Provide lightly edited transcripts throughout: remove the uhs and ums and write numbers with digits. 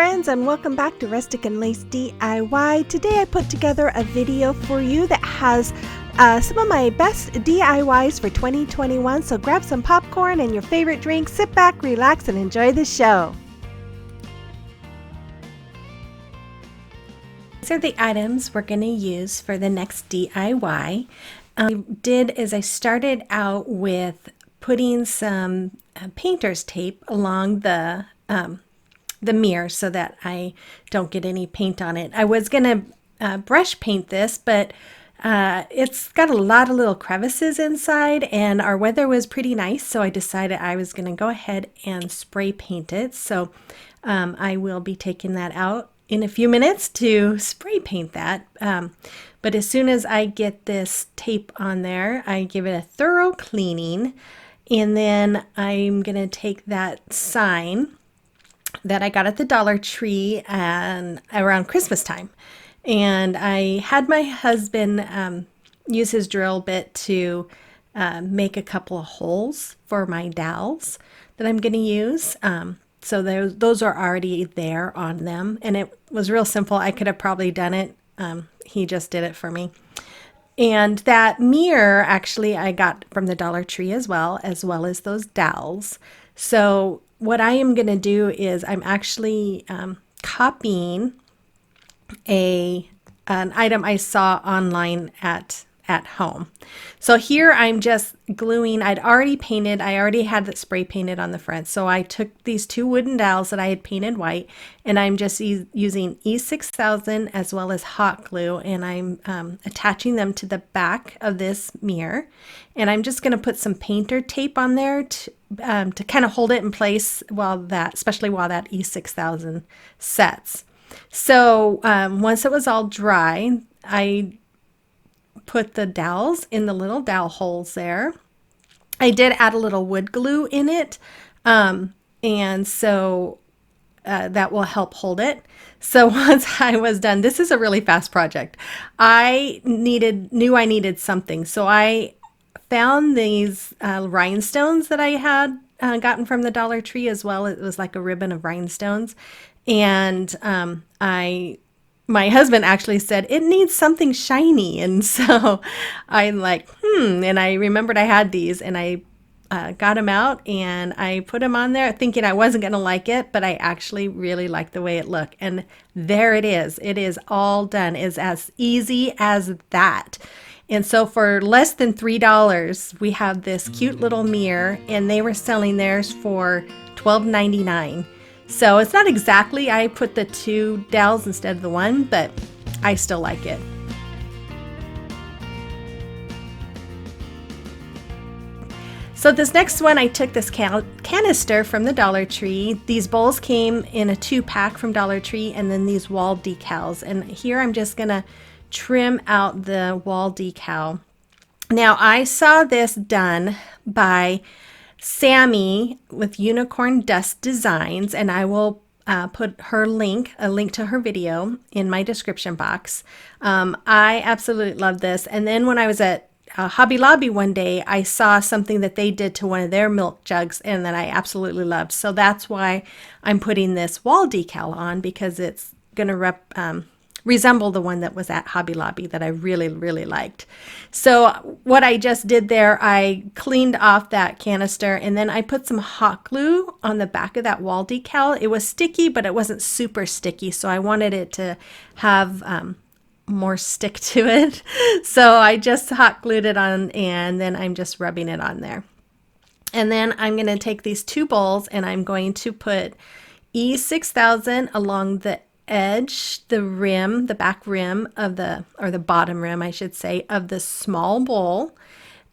friends, and welcome back to Rustic and Lace DIY. Today I put together a video for you that has some of my best DIYs for 2021, so grab some popcorn and your favorite drink, sit back, relax, and enjoy the show. These are the items we're going to use for the next DIY. I did is I started out with putting some painter's tape along the mirror so that I don't get any paint on it. I was going to brush paint this, but it's got a lot of little crevices inside, and our weather was pretty nice, so I decided I was going to go ahead and spray paint it. So I will be taking that out in a few minutes to spray paint that. But as soon as I get this tape on there, I give it a thorough cleaning, and then I'm going to take that sign that I got at the Dollar Tree and around Christmas time. And I had my husband use his drill bit to make a couple of holes for my dowels that I'm going to use. So those are already there on them. And it was real simple. I could have probably done it. He just did it for me. And that mirror actually I got from the Dollar Tree as well as those dowels. So what I am going to do is I'm actually copying an item I saw online at home. So here I'm just gluing. I already had the spray painted on the front. So I took these two wooden dowels that I had painted white, and I'm just using E6000 as well as hot glue, and I'm attaching them to the back of this mirror. And I'm just going to put some painter tape on there to kind of hold it in place especially while that E6000 sets. So once it was all dry, I put the dowels in the little dowel holes there. I did add a little wood glue in it, and so that will help hold it. So once I was done, this is a really fast project. I knew I needed something, so I found these rhinestones that I had gotten from the Dollar Tree as well. It was like a ribbon of rhinestones, and my husband actually said, it needs something shiny. And so I'm like, and I remembered I had these, and I got them out and I put them on there thinking I wasn't going to like it, but I actually really like the way it looked. And there it is. It is all done. It's as easy as that. And so for less than $3, we have this cute little mirror, and they were selling theirs for $12.99. So it's not exactly, I put the two dowels instead of the one, but I still like it. So this next one, I took this canister from the Dollar Tree. These bowls came in a 2-pack from Dollar Tree, and then these wall decals. And here I'm just gonna trim out the wall decal. Now I saw this done by Sammy with Unicorn Dust Designs, and I will put a link to her video in my description box. I absolutely love this. And then when I was at Hobby Lobby one day, I saw something that they did to one of their milk jugs, and that I absolutely loved. So that's why I'm putting this wall decal on, because it's going to resemble the one that was at Hobby Lobby that I really, really liked. So what I just did there, I cleaned off that canister, and then I put some hot glue on the back of that wall decal. It was sticky, but it wasn't super sticky, so I wanted it to have more stick to it. So I just hot glued it on, and then I'm just rubbing it on there. And then I'm going to take these two bowls, and I'm going to put E6000 along the edge, the rim, the back rim of or the bottom rim, I should say, of the small bowl.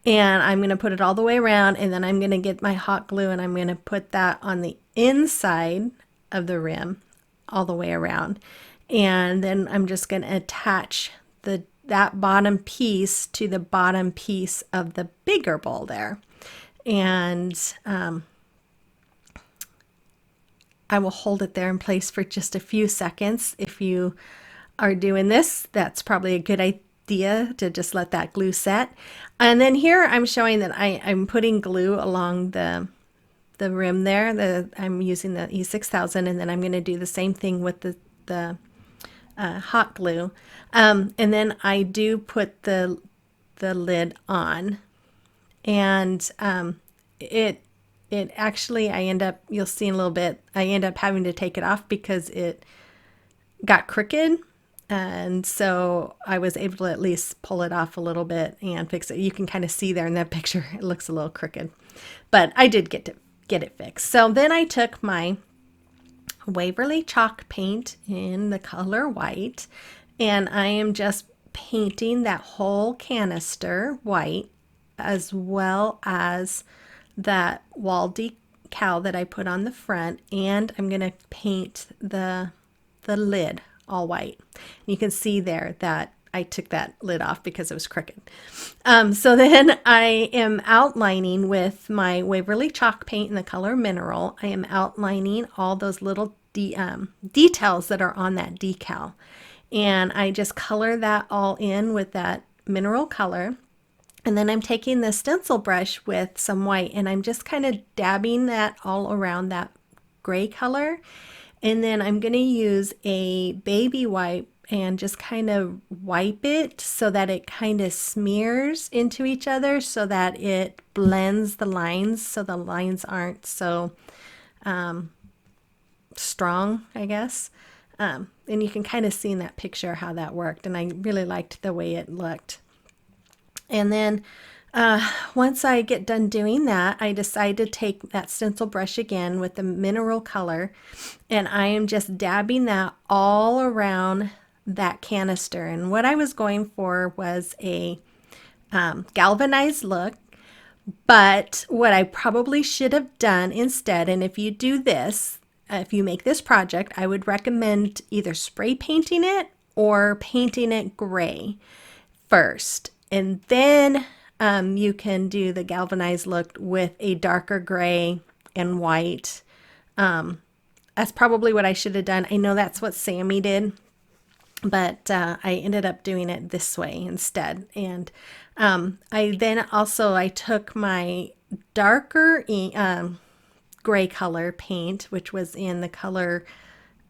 And I'm going to put it all the way around, and then I'm going to get my hot glue, and I'm going to put that on the inside of the rim all the way around. And then I'm just going to attach that bottom piece to the bottom piece of the bigger bowl there. And I will hold it there in place for just a few seconds. If you are doing this, that's probably a good idea to just let that glue set. And then here I'm showing that I'm putting glue along the the rim there. I'm using the E6000, and then I'm going to do the same thing with the hot glue. And then I do put the lid on, and it actually, I end up, you'll see in a little bit, I end up having to take it off because it got crooked. And so I was able to at least pull it off a little bit and fix it. You can kind of see there in that picture, it looks a little crooked, but I did get it fixed. So then I took my Waverly chalk paint in the color white, and I am just painting that whole canister white, as well as that wall decal that I put on the front, and I'm going to paint the lid all white. You can see there that I took that lid off because it was crooked. So then I am outlining with my Waverly chalk paint in the color Mineral. I am outlining all those little details that are on that decal. And I just color that all in with that mineral color. And then I'm taking the stencil brush with some white, and I'm just kind of dabbing that all around that gray color. And then I'm going to use a baby wipe and just kind of wipe it so that it kind of smears into each other, so that it blends the lines, so the lines aren't so strong, I guess. And you can kind of see in that picture how that worked, and I really liked the way it looked. And then once I get done doing that, I decide to take that stencil brush again with the mineral color, and I am just dabbing that all around that canister. And what I was going for was a galvanized look, but what I probably should have done instead, and if you do this, if you make this project, I would recommend either spray painting it or painting it gray first, and then you can do the galvanized look with a darker gray and white. That's probably what I should have done. I know that's what Sammy did, but I ended up doing it this way instead. And I took my darker gray color paint, which was in the color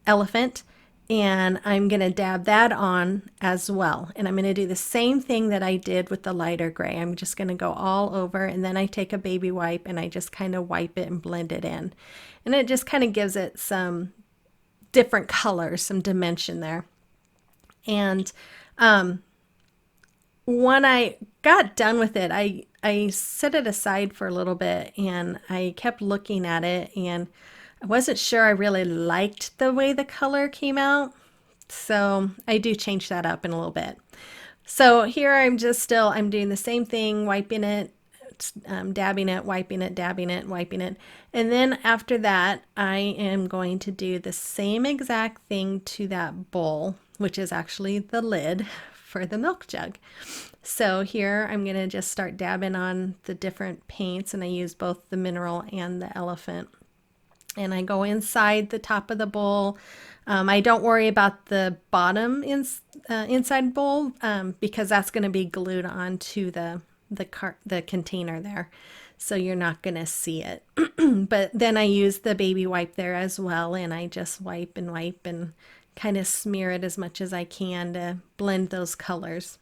Elephant, and I'm going to dab that on as well. And I'm going to do the same thing that I did with the lighter gray. I'm just going to go all over, and then I take a baby wipe and I just kind of wipe it and blend it in. And it just kind of gives it some different colors, some dimension there. And when I got done with it, I set it aside for a little bit, and I kept looking at it, and I wasn't sure I really liked the way the color came out. So I do change that up in a little bit. So here I'm doing the same thing, wiping it, dabbing it, wiping it, dabbing it, wiping it. And then after that, I am going to do the same exact thing to that bowl, which is actually the lid for the milk jug. So here I'm going to just start dabbing on the different paints, and I use both the Mineral and the Elephant. And I go inside the top of the bowl. I don't worry about the bottom inside bowl because that's going to be glued onto the container there, so you're not going to see it. But then I use the baby wipe there as well, and I just wipe and kind of smear it as much as I can to blend those colors.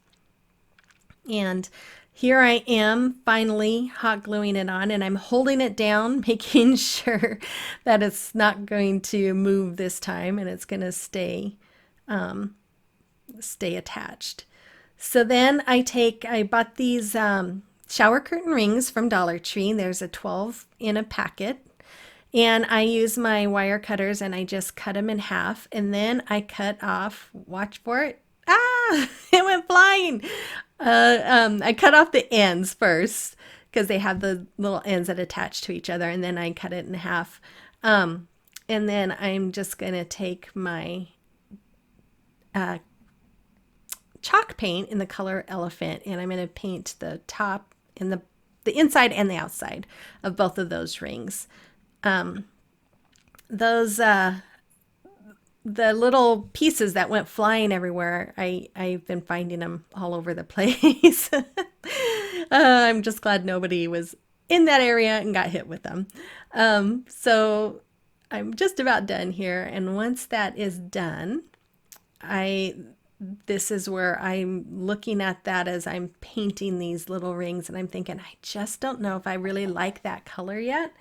And here I am finally hot gluing it on, and I'm holding it down, making sure that it's not going to move this time, and it's going to stay attached. So then I bought these shower curtain rings from Dollar Tree. There's a 12 in a packet, and I use my wire cutters, and I just cut them in half, and then I cut off, watch for it, it went flying. I cut off the ends first because they have the little ends that attach to each other, and then I cut it in half. And then I'm just going to take my chalk paint in the color Elephant, and I'm going to paint the top and the inside and the outside of both of those rings. The little pieces that went flying everywhere, I've been finding them all over the place. I'm just glad nobody was in that area and got hit with them. So I'm just about done here. And once that is done, this is where I'm looking at that as I'm painting these little rings, and I'm thinking, I just don't know if I really like that color yet.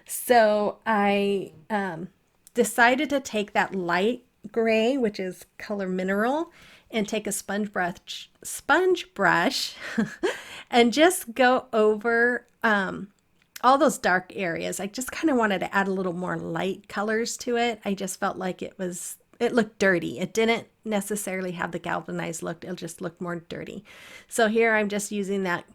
So I decided to take that light gray, which is color mineral, and take a sponge brush and just go over all those dark areas. I just kind of wanted to add a little more light colors to it. I just felt like it looked dirty. It didn't necessarily have the galvanized look. It just looked more dirty. So here I'm just using that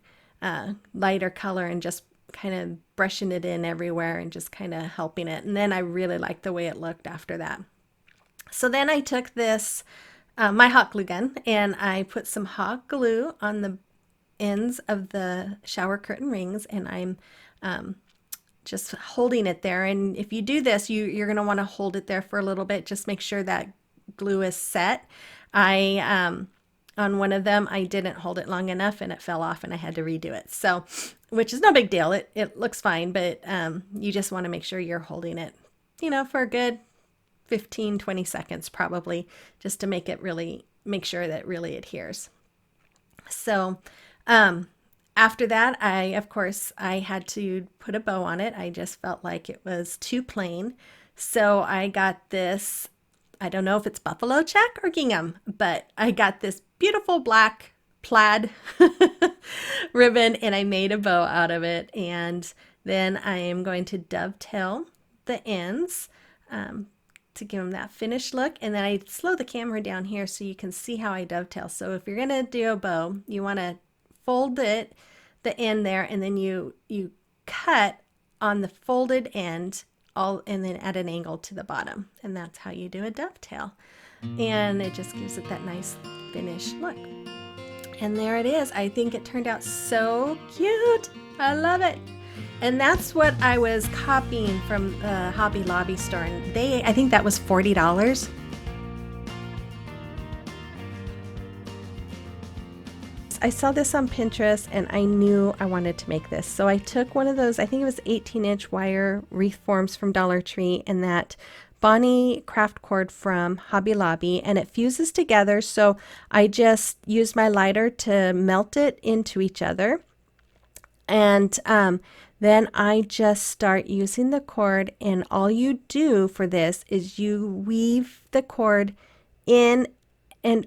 lighter color and just kind of brushing it in everywhere and just kind of helping it. And then I really liked the way it looked after that. So then I took this, my hot glue gun, and I put some hot glue on the ends of the shower curtain rings, and I'm just holding it there. And if you do this, you're going to want to hold it there for a little bit. Just make sure that glue is set. On one of them, I didn't hold it long enough and it fell off and I had to redo it. So, which is no big deal. It looks fine, but you just want to make sure you're holding it, for a good 15-20 seconds probably, just to make sure that it really adheres. So after that, of course I had to put a bow on it. I just felt like it was too plain. So I got this, I don't know if it's buffalo check or gingham, but I got this beautiful black plaid ribbon and I made a bow out of it. And then I am going to dovetail the ends to give them that finished look. And then I slow the camera down here so you can see how I dovetail. So if you're going to do a bow, you want to fold the end there, and then you cut on the folded end and then at an angle to the bottom. And that's how you do a dovetail. And it just gives it that nice finished look. And there it is. I think it turned out so cute. I love it. And that's what I was copying from the Hobby Lobby store. And I think that was $40. I saw this on Pinterest and I knew I wanted to make this. So I took one of those, I think it was 18-inch wire wreath forms from Dollar Tree and that Bonnie craft cord from Hobby Lobby, and it fuses together. So I just used my lighter to melt it into each other. And then I just start using the cord, and all you do for this is you weave the cord in and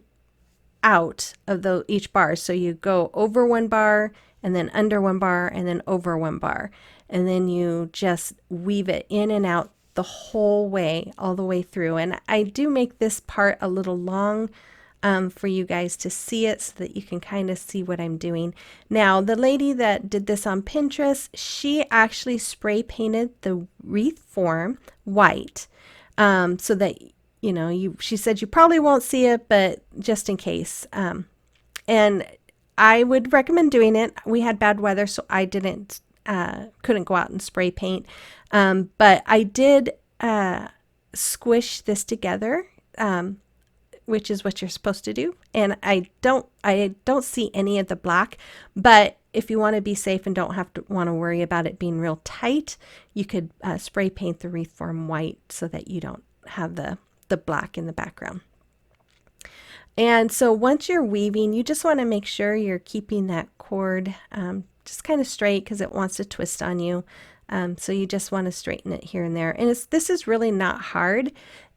out of each bar. So you go over one bar and then under one bar and then over one bar, and then you just weave it in and out the whole way, all the way through. And I do make this part a little long for you guys to see it so that you can kind of see what I'm doing. Now, the lady that did this on Pinterest, she actually spray painted the wreath form white so that she said you probably won't see it, but just in case. And I would recommend doing it. We had bad weather, so I couldn't go out and spray paint. But I did squish this together, which is what you're supposed to do. And I don't see any of the black, but if you want to be safe and don't want to worry about it being real tight, you could spray paint the wreath form white so that you don't have the black in the background. And so once you're weaving, you just want to make sure you're keeping that cord just kind of straight because it wants to twist on you. So you just want to straighten it here and there. And this is really not hard.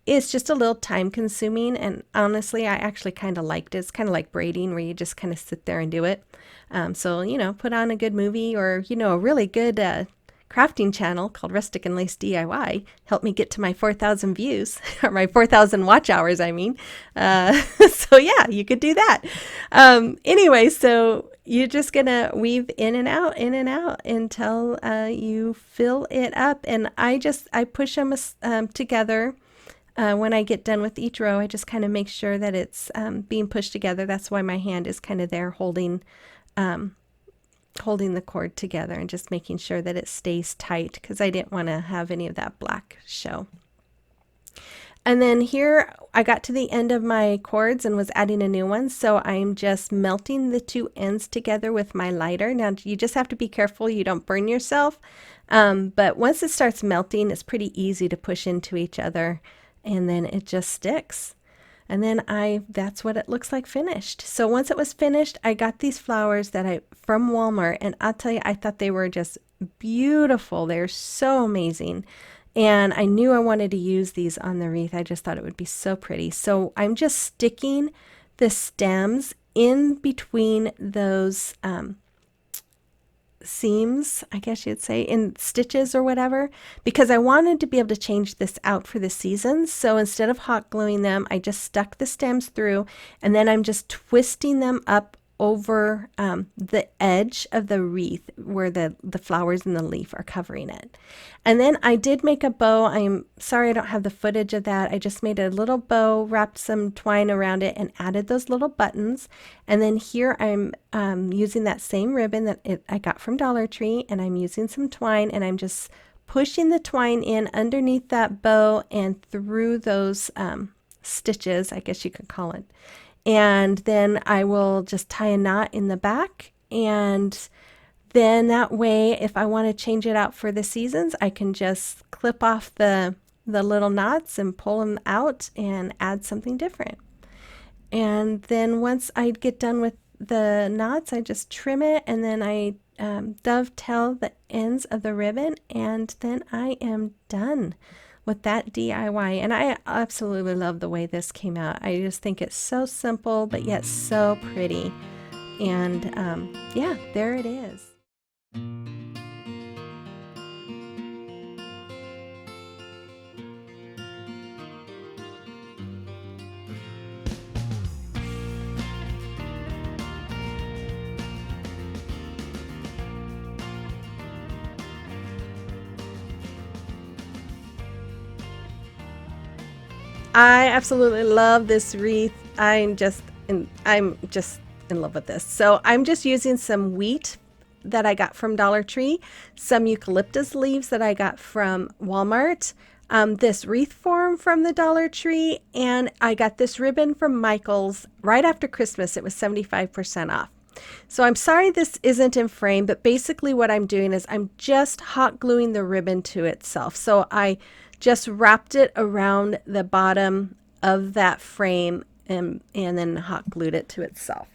It's just a little time consuming. And honestly, I actually kind of liked it. It's kind of like braiding where you just kind of sit there and do it. So, put on a good movie or, a really good crafting channel called Rustic and Lace DIY helped me get to my 4,000 views or my 4,000 watch hours, I mean. So yeah, you could do that. Anyway, so you're just gonna weave in and out until you fill it up. And I push them together. When I get done with each row, I just kind of make sure that it's being pushed together. That's why my hand is kind of there holding the cord together and just making sure that it stays tight because I didn't want to have any of that black show. And then here I got to the end of my cords and was adding a new one. So I'm just melting the two ends together with my lighter. Now you just have to be careful you don't burn yourself. But once it starts melting, it's pretty easy to push into each other and then it just sticks. And then that's what it looks like finished. So once it was finished, I got these flowers from Walmart, and I'll tell you, I thought they were just beautiful. They're so amazing. And I knew I wanted to use these on the wreath. I just thought it would be so pretty. So I'm just sticking the stems in between those seams, I guess you'd say, in stitches or whatever, because I wanted to be able to change this out for the seasons. So instead of hot gluing them, I just stuck the stems through, and then I'm just twisting them up over the edge of the wreath where the flowers and the leaf are covering it. And then I did make a bow. I'm sorry I don't have the footage of that. I just made a little bow, wrapped some twine around it, and added those little buttons. And then here I'm using that same ribbon that I got from Dollar Tree, and I'm using some twine, and I'm just pushing the twine in underneath that bow and through those stitches, I guess you could call it. And then I will just tie a knot in the back, and then that way if I want to change it out for the seasons, I can just clip off the little knots and pull them out and add something different. And then once I get done with the knots, I just trim it, and then I dovetail the ends of the ribbon, and then I am done with that DIY. And I absolutely love the way this came out. I just think it's so simple but yet so pretty. And yeah, there it is. I absolutely love this wreath. I'm just in love with this. So I'm just using some wheat that I got from Dollar Tree, some eucalyptus leaves that I got from Walmart, this wreath form from the Dollar Tree, and I got this ribbon from Michael's right after Christmas. It was 75% off. So I'm sorry this isn't in frame, but basically what I'm doing is I'm just hot gluing the ribbon to itself. So I just wrapped it around the bottom of that frame and then hot glued it to itself.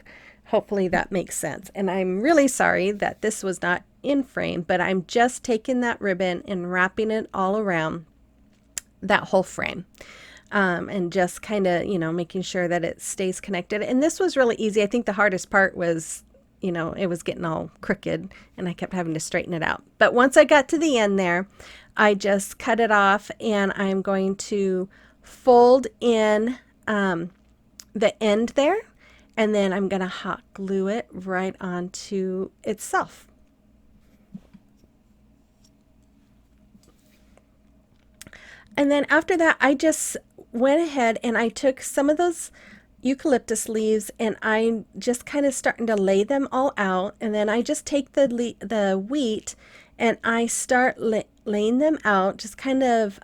Hopefully that makes sense. And I'm really sorry that this was not in frame, but I'm just taking that ribbon and wrapping it all around that whole frame. And just kind of, making sure that it stays connected. And this was really easy. I think the hardest part was, it was getting all crooked and I kept having to straighten it out. But once I got to the end there, I just cut it off, and I'm going to fold in the end there, and then I'm going to hot glue it right onto itself. And then after that, I just went ahead and I took some of those eucalyptus leaves, and I'm just kind of starting to lay them all out. And then I just take the wheat and I start laying them out, just kind of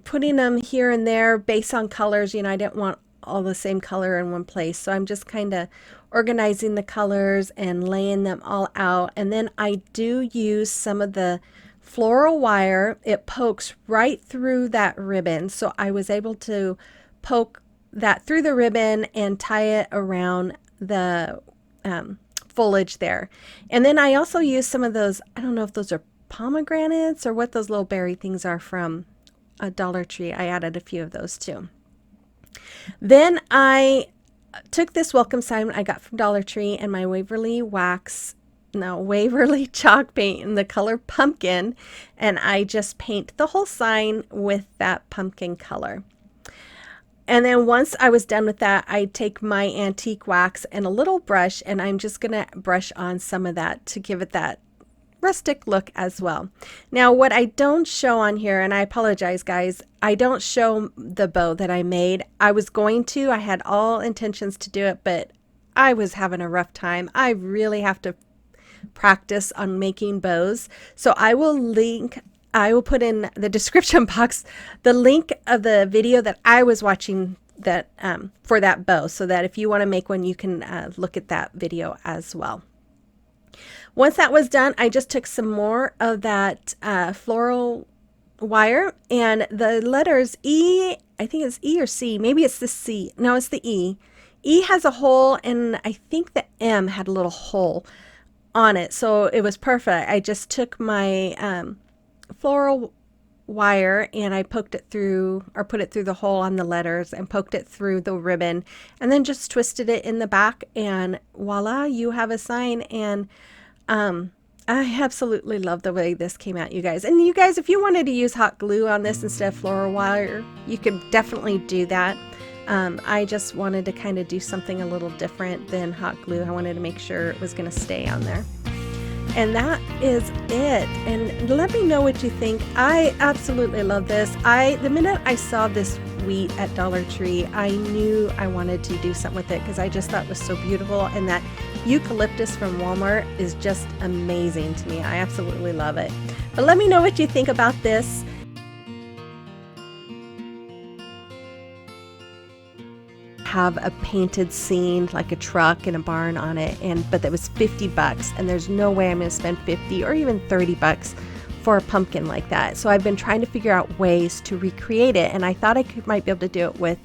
putting them here and there based on colors. I didn't want all the same color in one place, so I'm just kind of organizing the colors and laying them all out. And then I do use some of the floral wire. It pokes right through that ribbon, so I was able to poke that through the ribbon and tie it around the foliage there. And then I also use some of those, I don't know if those are pomegranates or what those little berry things are from a Dollar Tree. I added a few of those too. Then I took this welcome sign I got from Dollar Tree and my Waverly chalk paint in the color pumpkin, and I just paint the whole sign with that pumpkin color. And then once I was done with that, I take my antique wax and a little brush, and I'm just going to brush on some of that to give it that rustic look as well. Now, what I don't show on here, and I apologize guys, I don't show the bow that I made. I was going to, I had all intentions to do it, but I was having a rough time. I really have to practice on making bows. So I will link I will put in the description box the link of the video that I was watching that for that bow, so that if you want to make one, you can look at that video as well. Once that was done, I just took some more of that floral wire, and the letters E, I think it's E or C, maybe it's the C, no, it's the E. E has a hole, and I think the M had a little hole on it, so it was perfect. I just took my floral wire and I poked it through, or put it through the hole on the letters and poked it through the ribbon, and then just twisted it in the back, and voila, you have a sign. And I absolutely love the way this came out, you guys. And you guys, if you wanted to use hot glue on this instead of floral wire, you could definitely do that. I just wanted to kind of do something a little different than hot glue. I wanted to make sure it was going to stay on there. And that is it. And let me know what you think. I absolutely love this. The minute I saw this wheat at Dollar Tree, I knew I wanted to do something with it because I just thought it was so beautiful. And that eucalyptus from Walmart is just amazing to me. I absolutely love it. But let me know what you think about this. Have a painted scene like a truck and a barn on it, but that was $50, and there's no way I'm going to spend 50 or even $30 for a pumpkin like that. So I've been trying to figure out ways to recreate it, and I thought I might be able to do it with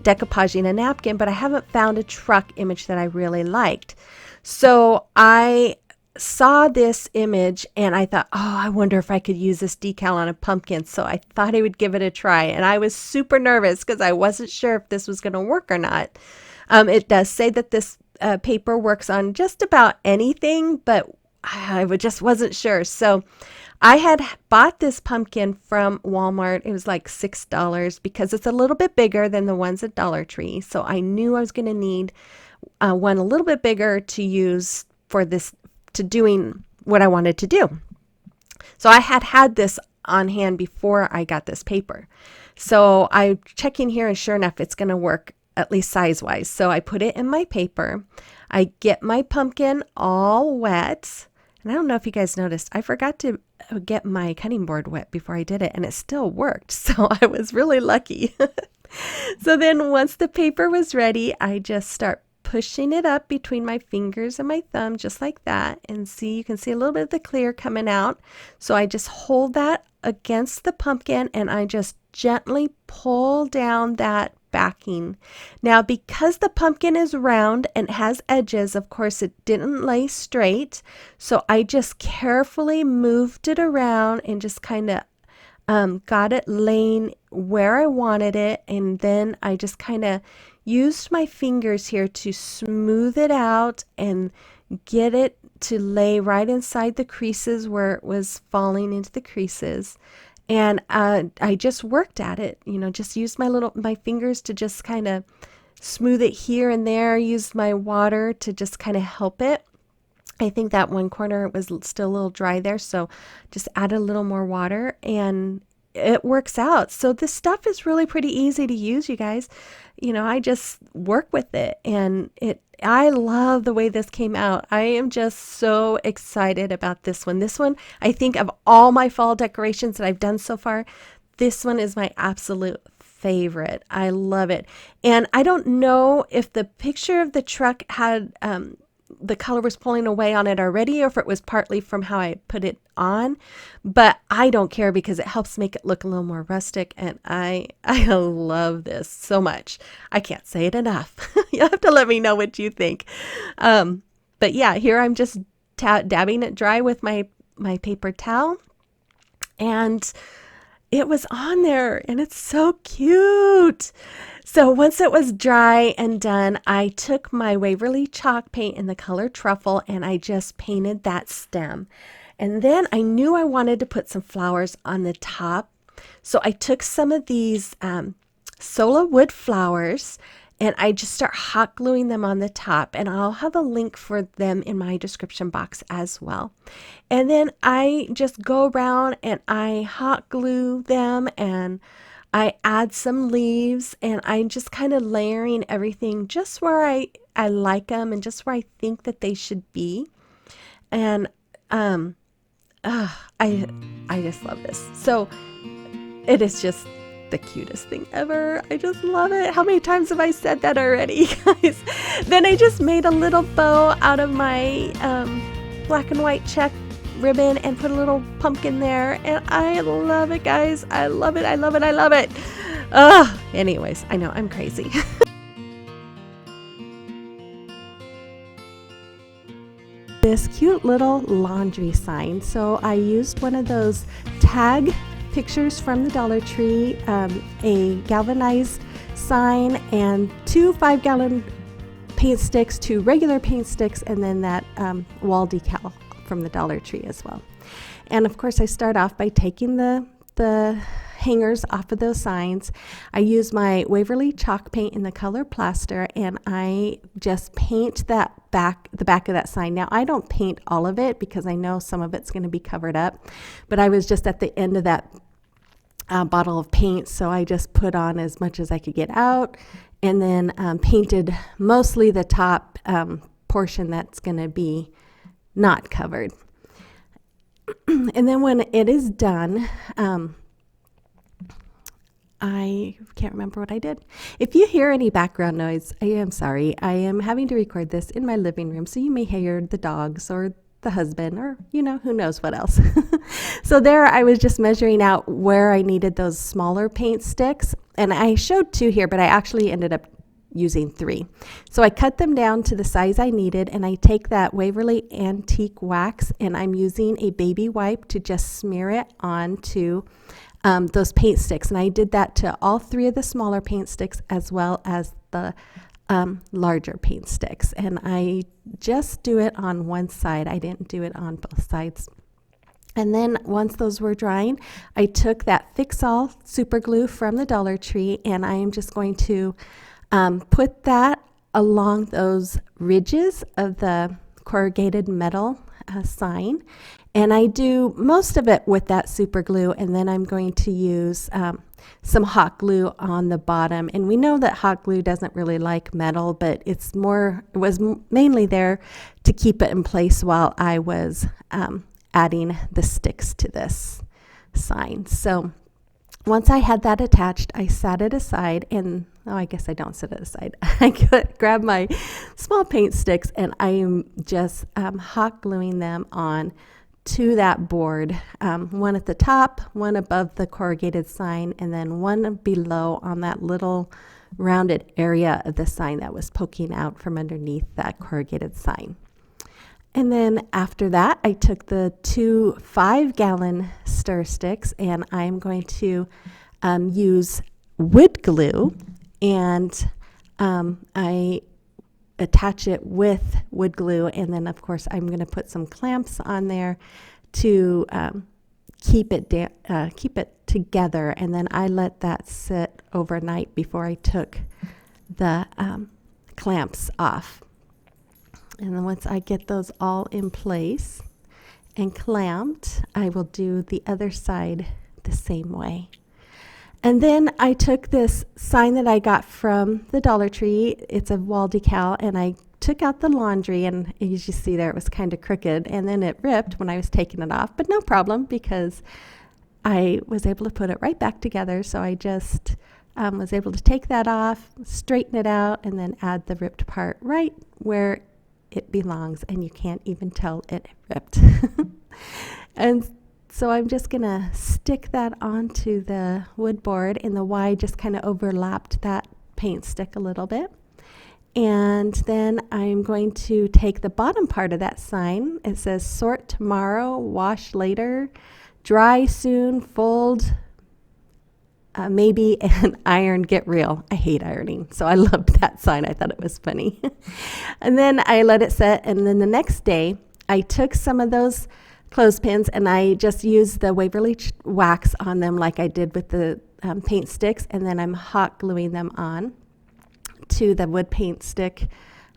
decoupaging a napkin, but I haven't found a truck image that I really liked. So I saw this image and I thought, oh, I wonder if I could use this decal on a pumpkin. So I thought I would give it a try, and I was super nervous because I wasn't sure if this was going to work or not. It does say that this paper works on just about anything, but I just wasn't sure. So I had bought this pumpkin from Walmart. It was like $6 because it's a little bit bigger than the ones at Dollar Tree. So I knew I was going to need one a little bit bigger to use for this, to doing what I wanted to do. So I had this on hand before I got this paper. So I'm checking here, and sure enough, it's going to work, at least size-wise. So I put it in my paper. I get my pumpkin all wet. And I don't know if you guys noticed, I forgot to get my cutting board wet before I did it, and it still worked. So I was really lucky. So then once the paper was ready, I just start pushing it up between my fingers and my thumb, just like that. And see, you can see a little bit of the clear coming out. So I just hold that against the pumpkin, and I just gently pull down that backing. Now, because the pumpkin is round and has edges, of course, it didn't lay straight. So I just carefully moved it around and just kind of got it laying where I wanted it. And then I just kind of used my fingers here to smooth it out and get it to lay right inside the creases where it was falling into the creases. And I just worked at it, just used my fingers to just kind of smooth it here and there, used my water to just kind of help it. I think that one corner was still a little dry there, so just add a little more water and it works out. So this stuff is really pretty easy to use, you guys. I just work with it, and I love the way this came out. I am just so excited about this one. This one, I think of all my fall decorations that I've done so far, this one is my absolute favorite. I love it. And I don't know if the picture of the truck had the color was pulling away on it already, or if it was partly from how I put it on, but I don't care because it helps make it look a little more rustic, and I love this so much. I can't say it enough. You'll have to let me know what you think. But yeah, here I'm just dabbing it dry with my paper towel, and it was on there, and it's so cute. So once it was dry and done, I took my Waverly chalk paint in the color Truffle, and I just painted that stem. And then I knew I wanted to put some flowers on the top. So I took some of these Sola wood flowers, and I just start hot gluing them on the top, and I'll have a link for them in my description box as well. And then I just go around and I hot glue them, and I add some leaves, and I'm just kind of layering everything just where I like them and just where I think that they should be. And I I just love this. So it is just the cutest thing ever. I just love it. How many times have I said that already, guys? Then I just made a little bow out of my black and white check ribbon and put a little pumpkin there, and I love it, guys. I love it. I love it. I love it. Anyways, I know I'm crazy. This cute little laundry sign. So I used one of those tag pictures from the Dollar Tree, a galvanized sign, and 2 5-gallon paint sticks, 2 regular paint sticks, and then that wall decal from the Dollar Tree as well. And of course I start off by taking the hangers off of those signs. I use my Waverly chalk paint in the color plaster, and I just paint the back of that sign. Now I don't paint all of it because I know some of it's going to be covered up, but I was just at the end of that bottle of paint, so I just put on as much as I could get out, and then painted mostly the top portion that's going to be not covered. And then when it is done, I can't remember what I did. If you hear any background noise, I am sorry. I am having to record this in my living room, so you may hear the dogs or the husband or, who knows what else. So there I was just measuring out where I needed those smaller paint sticks. And I showed 2 here, but I actually ended up using 3. So I cut them down to the size I needed, and I take that Waverly Antique Wax, and I'm using a baby wipe to just smear it onto those paint sticks. And I did that to all 3 of the smaller paint sticks as well as the larger paint sticks. And I just do it on one side. I didn't do it on both sides. And then once those were drying, I took that Fix-All super glue from the Dollar Tree, and I am just going to put that along those ridges of the corrugated metal sign. And I do most of it with that super glue, and then I'm going to use some hot glue on the bottom. And we know that hot glue doesn't really like metal, but it was mainly there to keep it in place while I was adding the sticks to this sign. So once I had that attached, I set it aside, and I guess I don't set it aside. I grab my small paint sticks, and I am just hot gluing them on to that board, one at the top, one above the corrugated sign, and then one below on that little rounded area of the sign that was poking out from underneath that corrugated sign. And then after that, I took the 2 5-gallon stir sticks, and I'm going to use wood glue, and I attach it with wood glue, and then of course I'm going to put some clamps on there to keep it together, and then I let that sit overnight before I took the clamps off. And then once I get those all in place and clamped, I will do the other side the same way. And then I took this sign that I got from the Dollar Tree. It's a wall decal, and I took out the laundry, and as you see there, it was kind of crooked, and then it ripped when I was taking it off, but no problem because I was able to put it right back together. So I just was able to take that off, straighten it out, and then add the ripped part right where it belongs, and you can't even tell it ripped. And so I'm just gonna stick that onto the wood board, and the Y just kind of overlapped that paint stick a little bit. And then I'm going to take the bottom part of that sign. It says sort tomorrow, wash later, dry soon, fold, maybe, and iron, get real. I hate ironing, so I loved that sign. I thought it was funny. And then I let it set, and then the next day I took some of those clothespins, and I just used the Waverly wax on them like I did with the paint sticks, and then I'm hot gluing them on to the wood paint stick.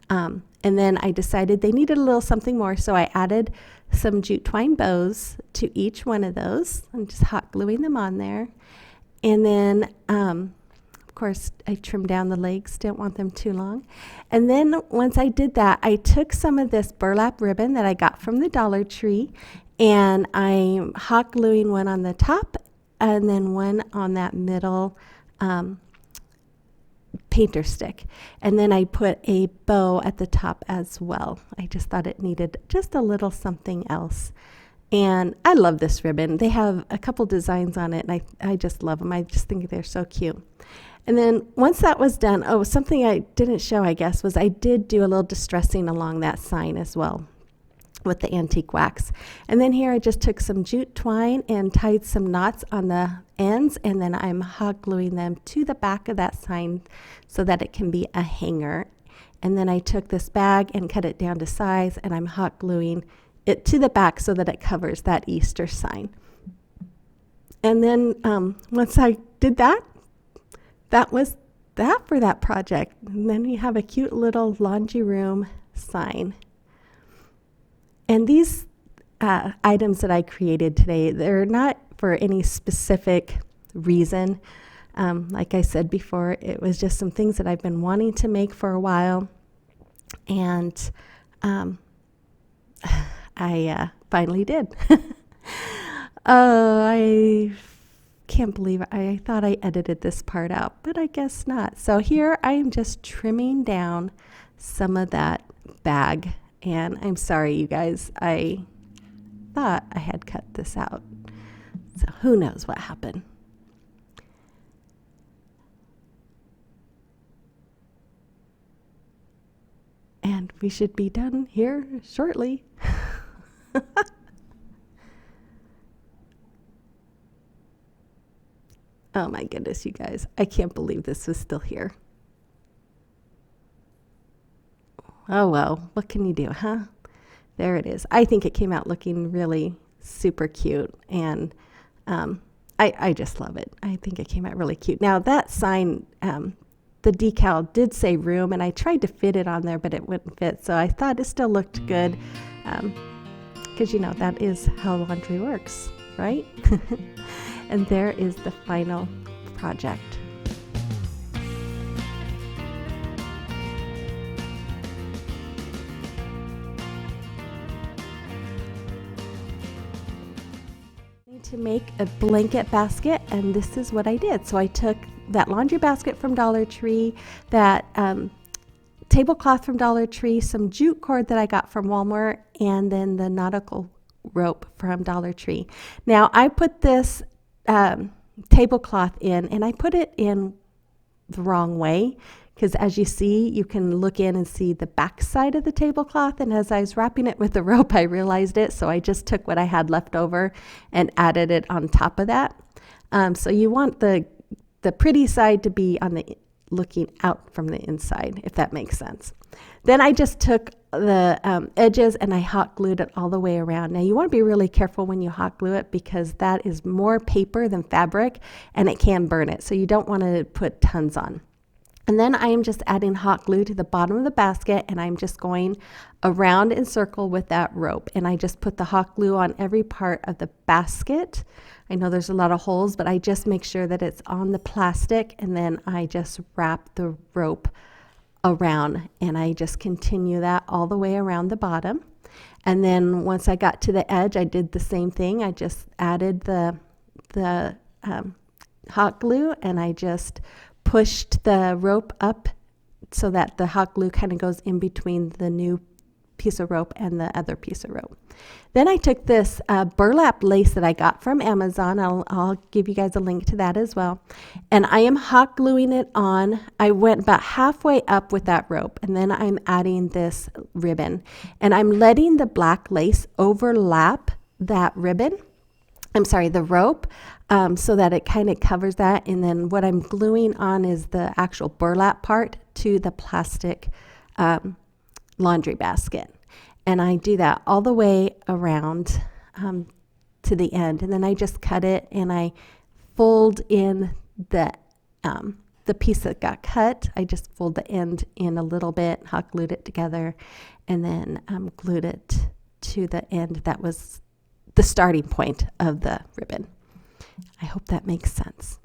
And then I decided they needed a little something more, so I added some jute twine bows to each one of those. I'm just hot gluing them on there. And then, of course, I trimmed down the legs, didn't want them too long. And then once I did that, I took some of this burlap ribbon that I got from the Dollar Tree, And I'm hot gluing one on the top and then one on that middle painter stick. And then I put a bow at the top as well. I just thought it needed just a little something else. And I love this ribbon. They have a couple designs on it, and I just love them. I just think they're so cute. And then once that was done, oh, something I didn't show, I guess, was I did do a little distressing along that sign as well with the antique wax. And then here I just took some jute twine and tied some knots on the ends, and then I'm hot gluing them to the back of that sign so that it can be a hanger. And then I took this bag and cut it down to size, and I'm hot gluing it to the back so that it covers that Easter sign. And then once I did that, that was that for that project. And then you have a cute little laundry room sign. And these items that I created today, they're not for any specific reason. Like I said before, it was just some things that I've been wanting to make for a while. And I finally did. Oh, I can't believe it. I thought I edited this part out, but I guess not. So here I am just trimming down some of that bag. And I'm sorry, you guys. I thought I had cut this out. So who knows what happened. And we should be done here shortly. Oh my goodness, you guys. I can't believe this was still here. Oh well, what can you do, huh? There it is. I think it came out looking really super cute, and I just love it. I think it came out really cute. Now that sign, the decal did say room, and I tried to fit it on there, but it wouldn't fit. So I thought it still looked good, because you know that is how laundry works, right? And there is the final project. To make a blanket basket, and this is what I did. So I took that laundry basket from Dollar Tree, that tablecloth from Dollar Tree, some jute cord that I got from Walmart, and then the Nautical rope from Dollar Tree. Now I put this tablecloth in, and I put it in the wrong way, because as you see, you can look in and see the back side of the tablecloth, and as I was wrapping it with the rope, I realized it, so I just took what I had left over and added it on top of that. So you want the pretty side to be on the looking out from the inside, if that makes sense. Then I just took the edges and I hot glued it all the way around. Now you want to be really careful when you hot glue it, because that is more paper than fabric and it can burn it. So you don't want to put tons on. And then I am just adding hot glue to the bottom of the basket, and I'm just going around in circle with that rope. And I just put the hot glue on every part of the basket. I know there's a lot of holes, but I just make sure that it's on the plastic, and then I just wrap the rope around, and I just continue that all the way around the bottom. And then once I got to the edge, I did the same thing. I just added the hot glue, and I just pushed the rope up so that the hot glue kind of goes in between the new piece of rope and the other piece of rope. Then I took this burlap lace that I got from Amazon. I'll give you guys a link to that as well. And I am hot gluing it on. I went about halfway up with that rope, and then I'm adding this ribbon. And I'm letting the black lace overlap that ribbon. I'm sorry, the rope, so that it kind of covers that. And then what I'm gluing on is the actual burlap part to the plastic laundry basket. And I do that all the way around to the end. And then I just cut it, and I fold in the piece that got cut. I just fold the end in a little bit, hot glued it together, and then glued it to the end that was the starting point of the ribbon. I hope that makes sense.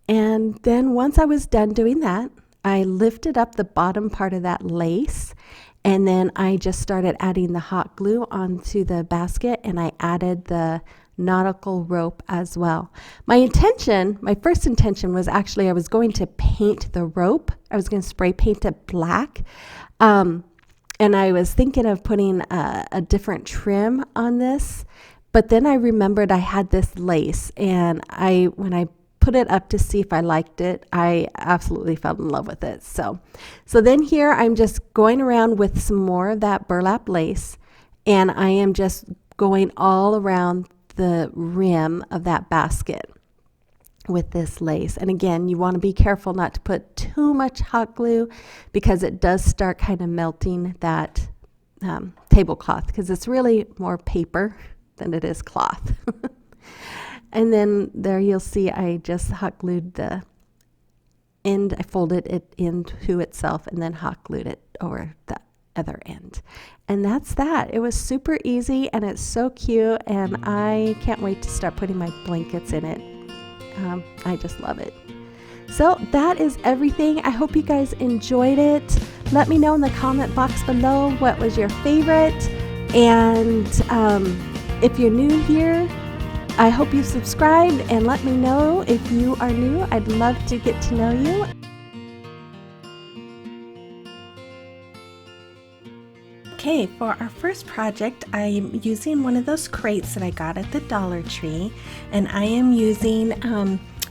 And then once I was done doing that, I lifted up the bottom part of that lace, And then I just started adding the hot glue onto the basket, and I added the nautical rope as well. My first intention was actually I was going to paint the rope. I was going to spray paint it black. And I was thinking of putting a different trim on this. But then I remembered I had this lace, and when I put it up to see if I liked it, I absolutely fell in love with it. So then here I'm just going around with some more of that burlap lace, and I am just going all around the rim of that basket with this lace. And again, you want to be careful not to put too much hot glue, because it does start kind of melting that tablecloth, because it's really more paper than it is cloth. And then there you'll see I just hot glued the end. I folded it into itself and then hot glued it over the other end. And that's that. It was super easy, and it's so cute, and I can't wait to start putting my blankets in it. I just love it. So that is everything. I hope you guys enjoyed it. Let me know in the comment box below what was your favorite. And if you're new here, I hope you subscribed, and let me know if you are new. I'd love to get to know you. Okay, for our first project, I'm using one of those crates that I got at the Dollar Tree, and I am using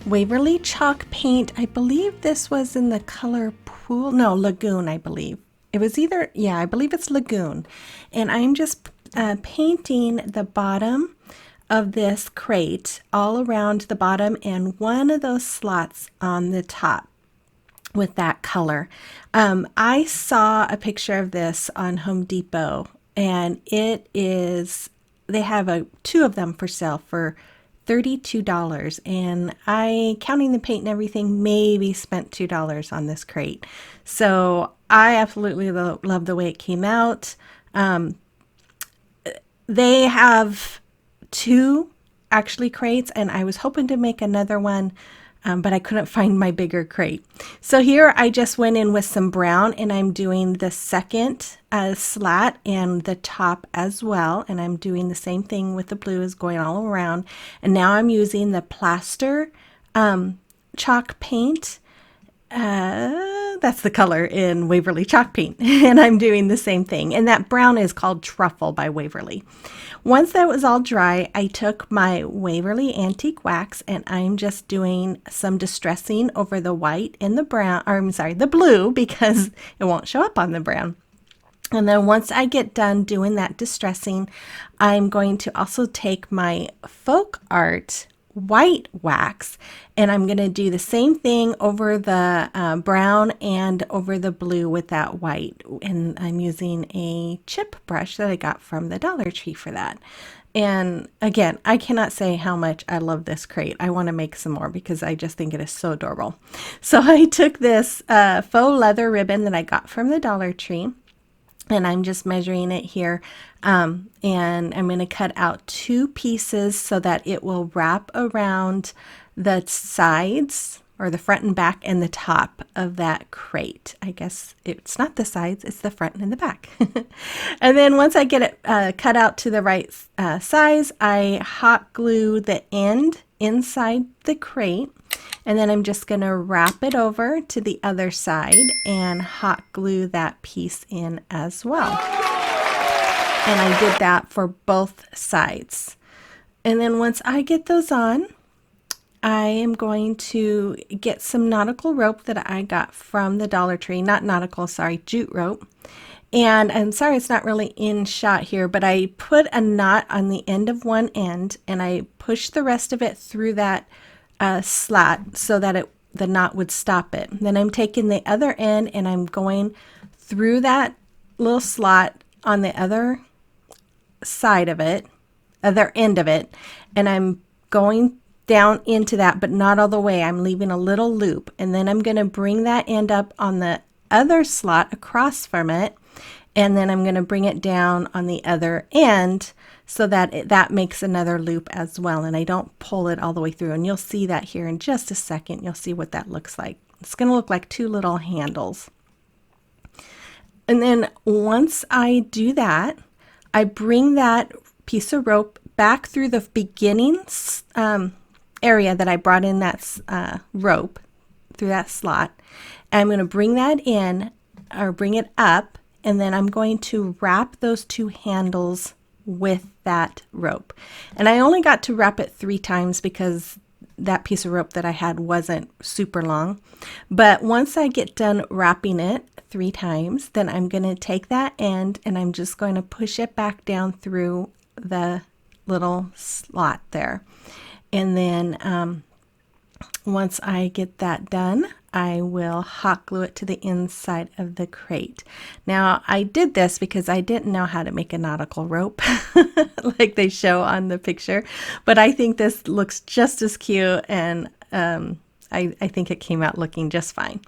Waverly chalk paint. I believe this was in the color Lagoon, I believe. It was I believe it's Lagoon. And I'm just painting the bottom of this crate all around the bottom and one of those slots on the top with that color. I saw a picture of this on Home Depot, and they have two of them for sale for $32, and I, counting the paint and everything, maybe spent $2 on this crate. So I absolutely love the way it came out. They have two actually crates, and I was hoping to make another one, but I couldn't find my bigger crate. So here I just went in with some brown, and I'm doing the second slat and the top as well, and I'm doing the same thing with the blue, is going all around. And now I'm using the plaster chalk paint. That's the color in Waverly chalk paint, and I'm doing the same thing. And that brown is called Truffle by Waverly. Once that was all dry, I took my Waverly Antique Wax, and I'm just doing some distressing over the white and the blue, because it won't show up on the brown. And then once I get done doing that distressing, I'm going to also take my Folk Art white wax, and I'm going to do the same thing over the brown and over the blue with that white. And I'm using a chip brush that I got from the Dollar Tree for that. And again, I cannot say how much I love this crate. I want to make some more because I just think it is so adorable. So I took this faux leather ribbon that I got from the Dollar Tree, and I'm just measuring it here, and I'm going to cut out 2 pieces so that it will wrap around the sides, or the front and back, and the top of that crate. I guess it's not the sides, it's the front and the back. And then once I get it cut out to the right size, I hot glue the end inside the crate. And then I'm just going to wrap it over to the other side and hot glue that piece in as well. And I did that for both sides. And then once I get those on, I am going to get some nautical rope that I got from the Dollar Tree. Not nautical, sorry, jute rope. And I'm sorry it's not really in shot here, but I put a knot on the end of one end, and I pushed the rest of it through that slat so that the knot would stop it. Then I'm taking the other end, and I'm going through that little slot on the other side of it, other end of it, and I'm going down into that, but not all the way. I'm leaving a little loop, and then I'm going to bring that end up on the other slot across from it, and then I'm going to bring it down on the other end so that that makes another loop as well, and I don't pull it all the way through. And you'll see that here in just a second. You'll see what that looks like. It's going to look like 2 little handles. And then once I do that, I bring that piece of rope back through the beginning area that I brought in that rope through that slot. And I'm going to bring that in or bring it up, and then I'm going to wrap those two handles with that rope. And I only got to wrap it 3 times because that piece of rope that I had wasn't super long. But once I get done wrapping it 3 times, then I'm going to take that end and I'm just going to push it back down through the little slot there. And then once I get that done, I will hot glue it to the inside of the crate. Now, I did this because I didn't know how to make a nautical rope like they show on the picture, but I think this looks just as cute, and I think it came out looking just fine.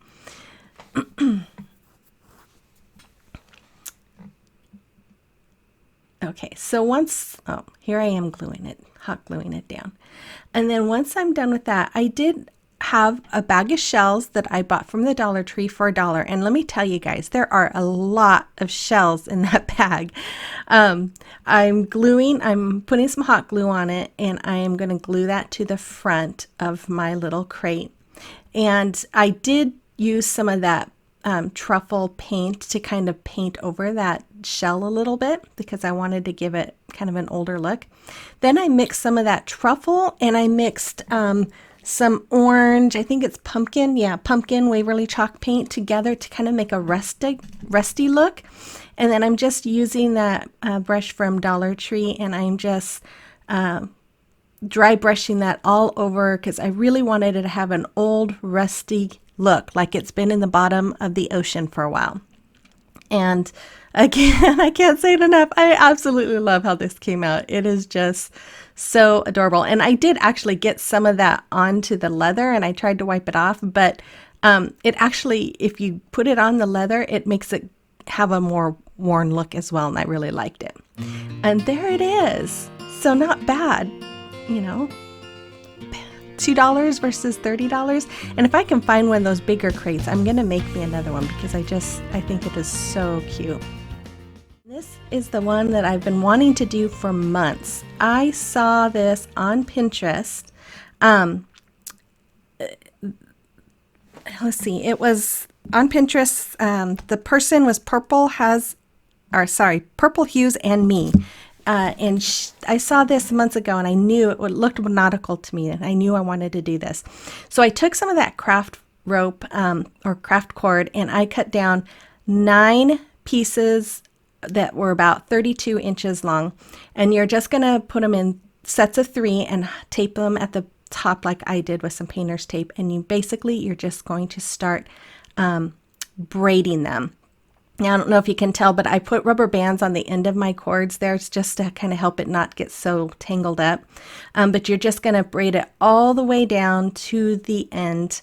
Okay, so once, here I am gluing it, hot gluing it down. And then once I'm done with that, I did have a bag of shells that I bought from the Dollar Tree for $1. And let me tell you guys, there are a lot of shells in that bag. I'm putting some hot glue on it, and I am going to glue that to the front of my little crate. And I did use some of that truffle paint to kind of paint over that shell a little bit because I wanted to give it kind of an older look. Then I mixed some of that truffle, and I mixed some orange, I think it's pumpkin, pumpkin Waverly chalk paint together to kind of make a rusty look. And then I'm just using that brush from Dollar Tree, and I'm just dry brushing that all over because I really wanted it to have an old rusty look, like it's been in the bottom of the ocean for a while. And again, I can't say it enough. I absolutely love how this came out. It is just so adorable. And I did actually get some of that onto the leather, and I tried to wipe it off, but it actually, if you put it on the leather, it makes it have a more worn look as well, and I really liked it. And there it is. So not bad, you know. $2 versus $30. And if I can find one of those bigger crates, I'm going to make me another one because I think it is so cute. This is the one that I've been wanting to do for months. I saw this on Pinterest. Let's see, it was on Pinterest. The person was Purple Hues and Me. I saw this months ago, and I knew it looked nautical to me, and I knew I wanted to do this. So I took some of that craft rope or craft cord, and I cut down 9 pieces that were about 32 inches long, and you're just going to put them in sets of 3 and tape them at the top like I did with some painter's tape, and you're just going to start braiding them. Now, I don't know if you can tell, but I put rubber bands on the end of my cords there. It's just to kind of help it not get so tangled up. But you're just going to braid it all the way down to the end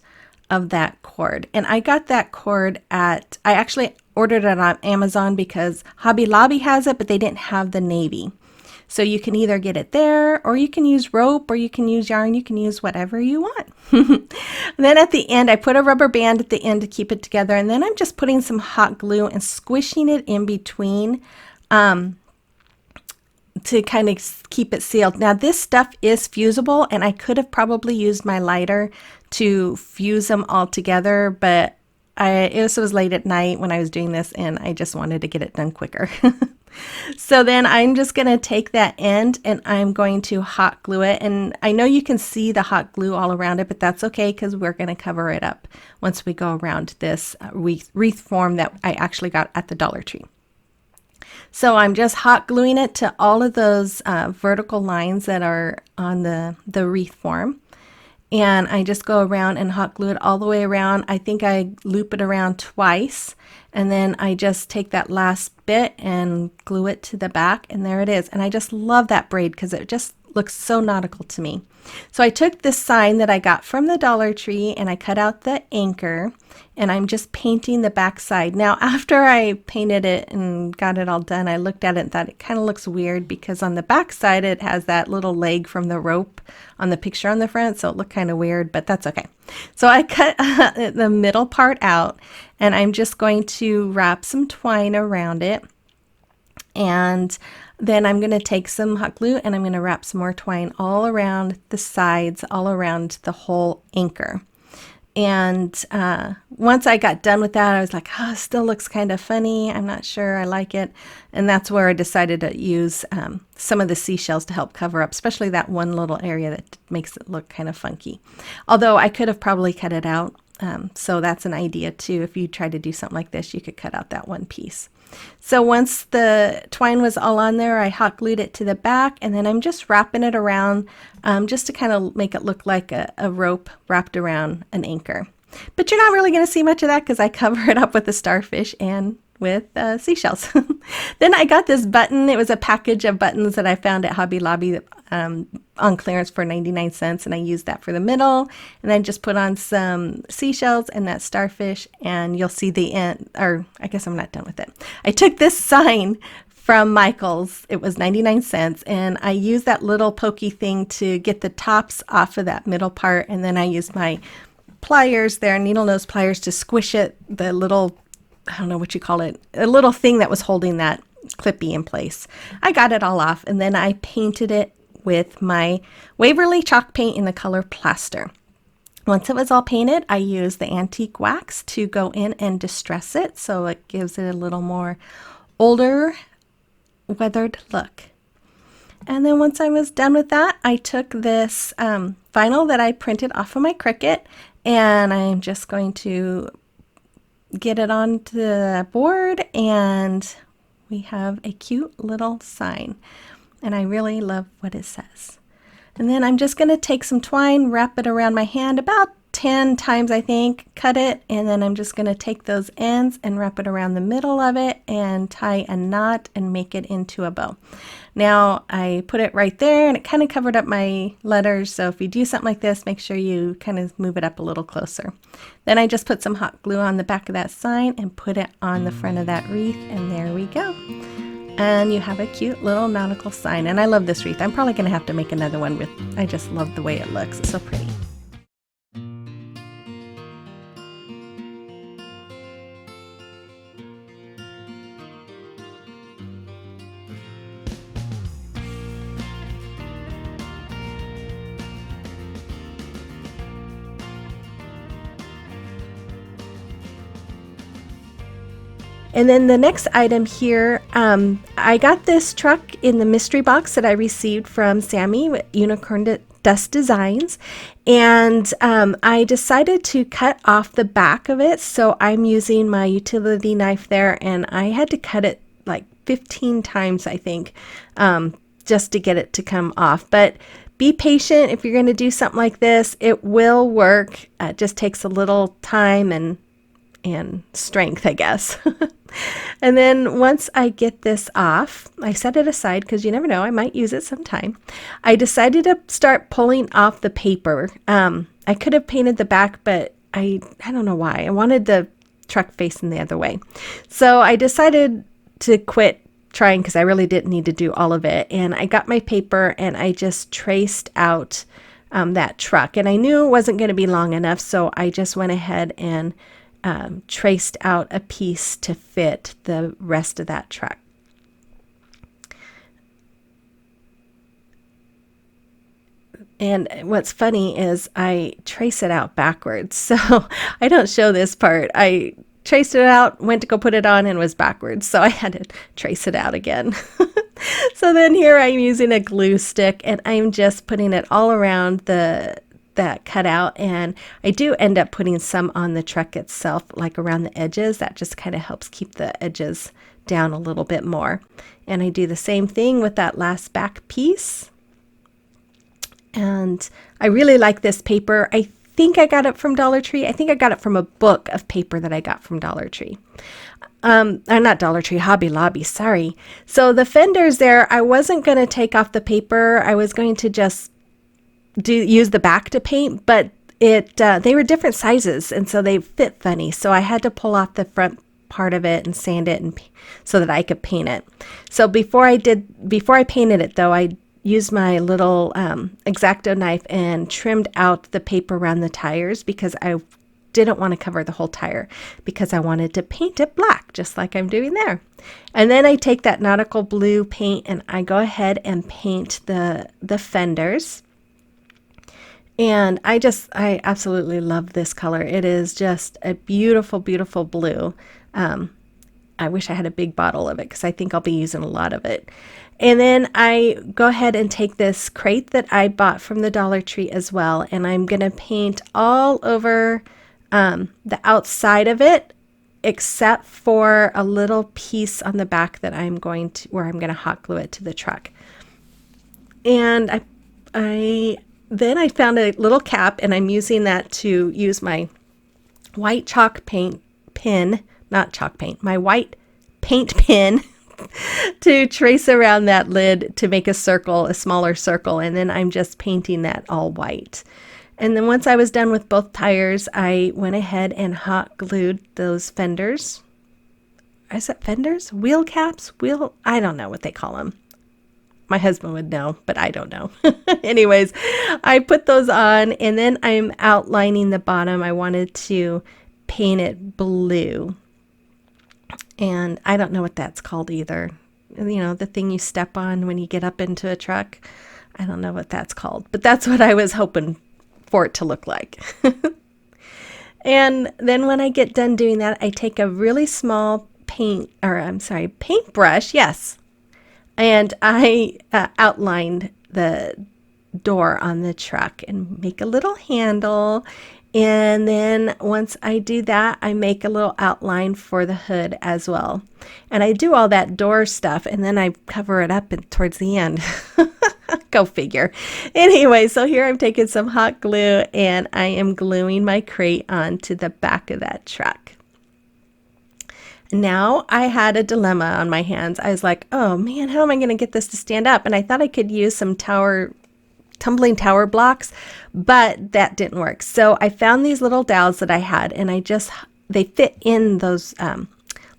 of that cord. And I got that cord I actually ordered it on Amazon because Hobby Lobby has it, but they didn't have the navy. So you can either get it there, or you can use rope, or you can use yarn. You can use whatever you want. Then at the end, I put a rubber band at the end to keep it together. And then I'm just putting some hot glue and squishing it in between to kind of keep it sealed. Now this stuff is fusible, and I could have probably used my lighter to fuse them all together, but it was late at night when I was doing this, and I just wanted to get it done quicker. So then I'm just going to take that end, and I'm going to hot glue it. And I know you can see the hot glue all around it, but that's okay because we're going to cover it up once we go around this wreath form that I actually got at the Dollar Tree. So I'm just hot gluing it to all of those vertical lines that are on the wreath form. And I just go around and hot glue it all the way around. I think I loop it around twice, and then I just take that last bit and glue it to the back, and there it is. And I just love that braid because it just looks so nautical to me. So I took this sign that I got from the Dollar Tree and I cut out the anchor, and I'm just painting the back side. Now, after I painted it and got it all done, I looked at it and thought it kind of looks weird because on the back side it has that little leg from the rope on the picture on the front, so it looked kind of weird, but that's okay. So I cut the middle part out, and I'm just going to wrap some twine around it. And then I'm going to take some hot glue and I'm going to wrap some more twine all around the sides, all around the whole anchor. And once I got done with that, I was like, oh, it still looks kind of funny. I'm not sure I like it. And that's where I decided to use some of the seashells to help cover up, especially that one little area that makes it look kind of funky. Although I could have probably cut it out. So that's an idea too. If you try to do something like this, you could cut out that one piece. So once the twine was all on there, I hot glued it to the back, and then I'm just wrapping it around just to kind of make it look like a rope wrapped around an anchor. But you're not really going to see much of that because I cover it up with a starfish and with seashells. Then I got this button. It was a package of buttons that I found at Hobby Lobby on clearance for 99 cents, and I used that for the middle, and then just put on some seashells and that starfish, and you'll see the end, or I guess I'm not done with it. I took this sign from Michael's. It was 99 cents, and I used that little pokey thing to get the tops off of that middle part, and then I used my pliers there, needle nose pliers, to squish it, the little, I don't know what you call it, a little thing that was holding that clippy in place. I got it all off, and then I painted it with my Waverly chalk paint in the color Plaster. Once it was all painted, I used the antique wax to go in and distress it, so it gives it a little more older, weathered look. And then once I was done with that, I took this vinyl that I printed off of my Cricut, and I'm just going to get it onto the board, and we have a cute little sign. And I really love what it says. And then I'm just going to take some twine, wrap it around my hand about 10 times, I think, cut it, and then I'm just going to take those ends and wrap it around the middle of it and tie a knot and make it into a bow. Now I put it right there, and it kind of covered up my letters, so if you do something like this, make sure you kind of move it up a little closer. Then I just put some hot glue on the back of that sign and put it on the front of that wreath, and there we go. And you have a cute little nautical sign. And I love this wreath. I'm probably going to have to make another one with, I just love the way it looks. It's so pretty. And then the next item here, I got this truck in the mystery box that I received from Sammy with Unicorn Dust Designs, and I decided to cut off the back of it, so I'm using my utility knife there, and I had to cut it like 15 times, I think, just to get it to come off. But be patient if you're going to do something like this. It will work. It just takes a little time and strength, I guess. And then once I get this off, I set it aside because you never know, I might use it sometime. I decided to start pulling off the paper. I could have painted the back, but I don't know why. I wanted the truck facing the other way. So I decided to quit trying because I really didn't need to do all of it. And I got my paper and I just traced out that truck. And I knew it wasn't going to be long enough, so I just went ahead and traced out a piece to fit the rest of that truck. And what's funny is I trace it out backwards, so I don't show this part. I traced it out, went to go put it on, and was backwards, so I had to trace it out again. So then here I'm using a glue stick, and I'm just putting it all around that cutout, and I do end up putting some on the truck itself, like around the edges. That just kind of helps keep the edges down a little bit more. And I do the same thing with that last back piece. And I really like this paper. I think I got it from Dollar Tree. I think I got it from a book of paper that I got from Dollar Tree. Not Dollar Tree, Hobby Lobby, sorry. So the fenders there, I wasn't going to take off the paper. I was going to just use the back to paint, but they were different sizes, and so they fit funny. So I had to pull off the front part of it and sand it so that I could paint it. So before I painted it though, I used my little X-Acto knife and trimmed out the paper around the tires because I didn't want to cover the whole tire because I wanted to paint it black, just like I'm doing there. And then I take that nautical blue paint and I go ahead and paint the fenders. And I absolutely love this color. It is just a beautiful, beautiful blue. I wish I had a big bottle of it because I think I'll be using a lot of it. And then I go ahead and take this crate that I bought from the Dollar Tree as well, and I'm going to paint all over the outside of it, except for a little piece on the back that where I'm going to hot glue it to the truck. And then I found a little cap, and I'm using that to use my white chalk paint pen, not chalk paint, my white paint pen to trace around that lid to make a circle, a smaller circle, and then I'm just painting that all white. And then once I was done with both tires, I went ahead and hot glued those fenders. Is it fenders? Wheel caps? I don't know what they call them. My husband would know, but I don't know. Anyways, I put those on, and then I'm outlining the bottom. I wanted to paint it blue. And I don't know what that's called either. You know, the thing you step on when you get up into a truck. I don't know what that's called, but that's what I was hoping for it to look like. And then when I get done doing that, I take a really small paintbrush, yes. And I outlined the door on the truck and make a little handle. And then once I do that, I make a little outline for the hood as well. And I do all that door stuff, and then I cover it up towards the end. Go figure. Anyway, so here I'm taking some hot glue, and I am gluing my crate onto the back of that truck. Now I had a dilemma on my hands. I was like, oh man, how am I going to get this to stand up? And I thought I could use some tumbling tower blocks, but that didn't work. So I found these little dowels that I had, and they fit in those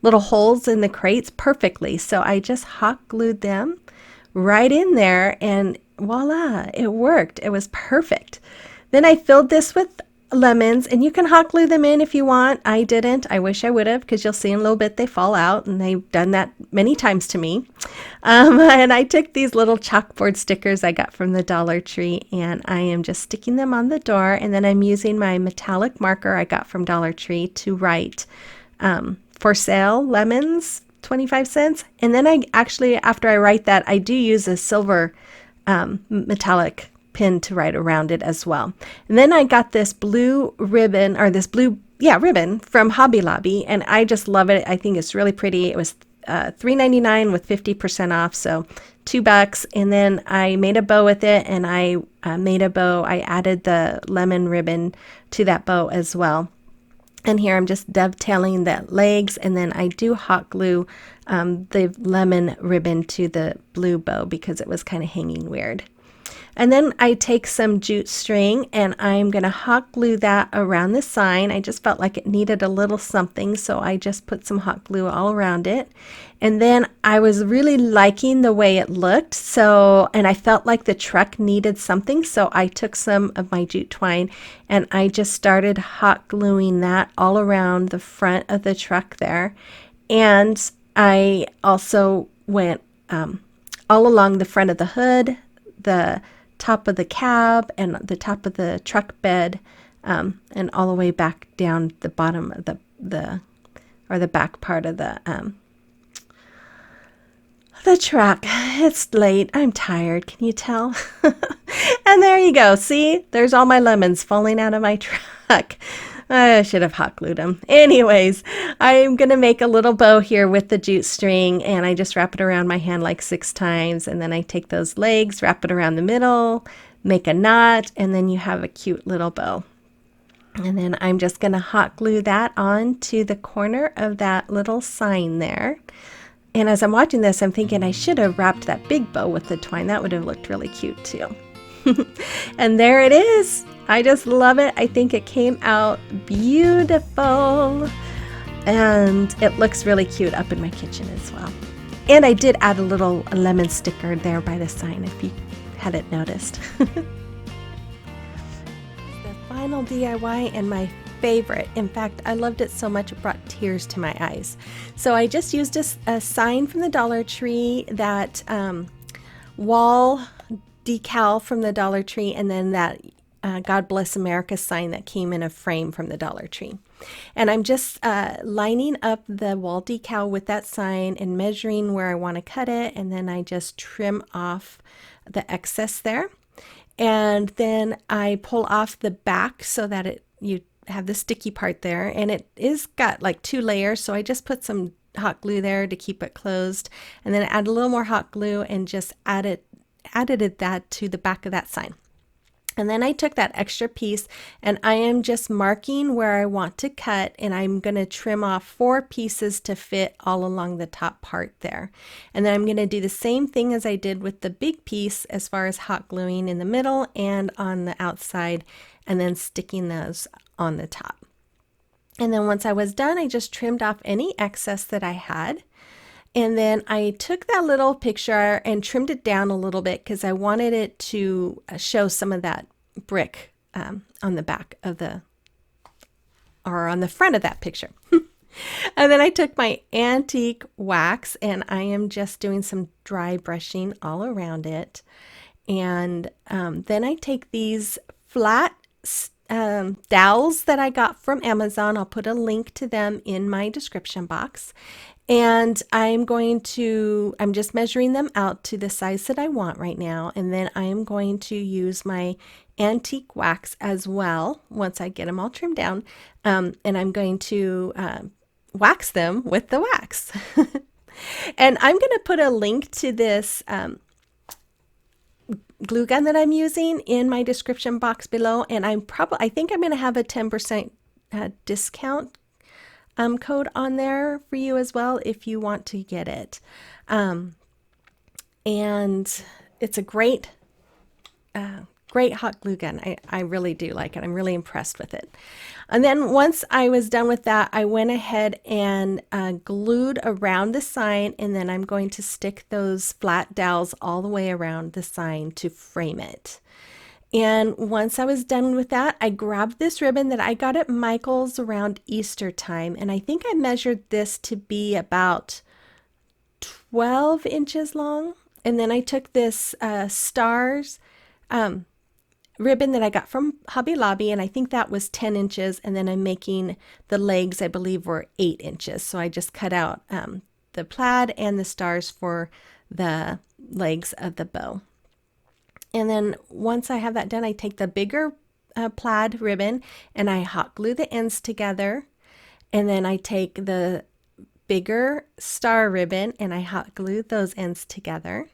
little holes in the crates perfectly. So I just hot glued them right in there, and voila, it worked. It was perfect. Then I filled this with lemons, and you can hot glue them in if you want. I didn't. I wish I would have, because you'll see in a little bit they fall out, and they've done that many times to me. And I took these little chalkboard stickers I got from the Dollar Tree, and I am just sticking them on the door, and then I'm using my metallic marker I got from Dollar Tree to write for sale lemons, 25 cents. And then after I write that, I do use a silver metallic pin to write around it as well. And then I got this blue ribbon, ribbon from Hobby Lobby, and I just love it. I think it's really pretty. It was $3.99 with 50% off, so $2. And then I made a bow with it, and I added the lemon ribbon to that bow as well. And here I'm just dovetailing the legs, and then I do hot glue the lemon ribbon to the blue bow because it was kind of hanging weird. And then I take some jute string, and I'm going to hot glue that around the sign. I just felt like it needed a little something, so I just put some hot glue all around it. And then I was really liking the way it looked, and I felt like the truck needed something, so I took some of my jute twine, and I just started hot gluing that all around the front of the truck there. And I also went all along the front of the hood, the top of the cab, and the top of the truck bed, and all the way back down the bottom of the back part of the truck. It's late. I'm tired. Can you tell? And there you go. See, there's all my lemons falling out of my truck. I should have hot glued them. Anyways, I'm going to make a little bow here with the jute string, and I just wrap it around my hand like 6 times, and then I take those legs, wrap it around the middle, make a knot, and then you have a cute little bow. And then I'm just going to hot glue that onto the corner of that little sign there. And as I'm watching this, I'm thinking I should have wrapped that big bow with the twine. That would have looked really cute too. And there it is. I just love it. I think it came out beautiful. And it looks really cute up in my kitchen as well. And I did add a little lemon sticker there by the sign if you hadn't noticed. The final DIY and my favorite. In fact, I loved it so much it brought tears to my eyes. So I just used a sign from the Dollar Tree, that wall decal from the Dollar Tree, and then that God Bless America sign that came in a frame from the Dollar Tree. And I'm just lining up the wall decal with that sign and measuring where I want to cut it, and then I just trim off the excess there. And then I pull off the back so that you have the sticky part there, and it is got like 2 layers, so I just put some hot glue there to keep it closed, and then add a little more hot glue and just added that to the back of that sign. And then I took that extra piece and I am just marking where I want to cut, and I'm going to trim off 4 pieces to fit all along the top part there. And then I'm going to do the same thing as I did with the big piece as far as hot gluing in the middle and on the outside, and then sticking those on the top. And then once I was done, I just trimmed off any excess that I had. And then I took that little picture and trimmed it down a little bit because I wanted it to show some of that brick on the back of or on the front of that picture. And then I took my antique wax and I am just doing some dry brushing all around it. And then I take these flat dowels that I got from Amazon. I'll put a link to them in my description box. And I'm just measuring them out to the size that I want right now. And then I'm going to use my antique wax as well once I get them all trimmed down. And I'm going to wax them with the wax. And I'm going to put a link to this glue gun that I'm using in my description box below. And I think I'm going to have a 10% discount code on there for you as well if you want to get it. And it's a great hot glue gun. I really do like it. I'm really impressed with it. And then once I was done with that, I went ahead and glued around the sign, and then I'm going to stick those flat dowels all the way around the sign to frame it. And once I was done with that, I grabbed this ribbon that I got at Michael's around Easter time. And I think I measured this to be about 12 inches long. And then I took this stars ribbon that I got from Hobby Lobby, and I think that was 10 inches. And then I'm making the legs, I believe, were 8 inches. So I just cut out the plaid and the stars for the legs of the bow. And then once I have that done, I take the bigger plaid ribbon and I hot glue the ends together. And then I take the bigger star ribbon and I hot glue those ends together.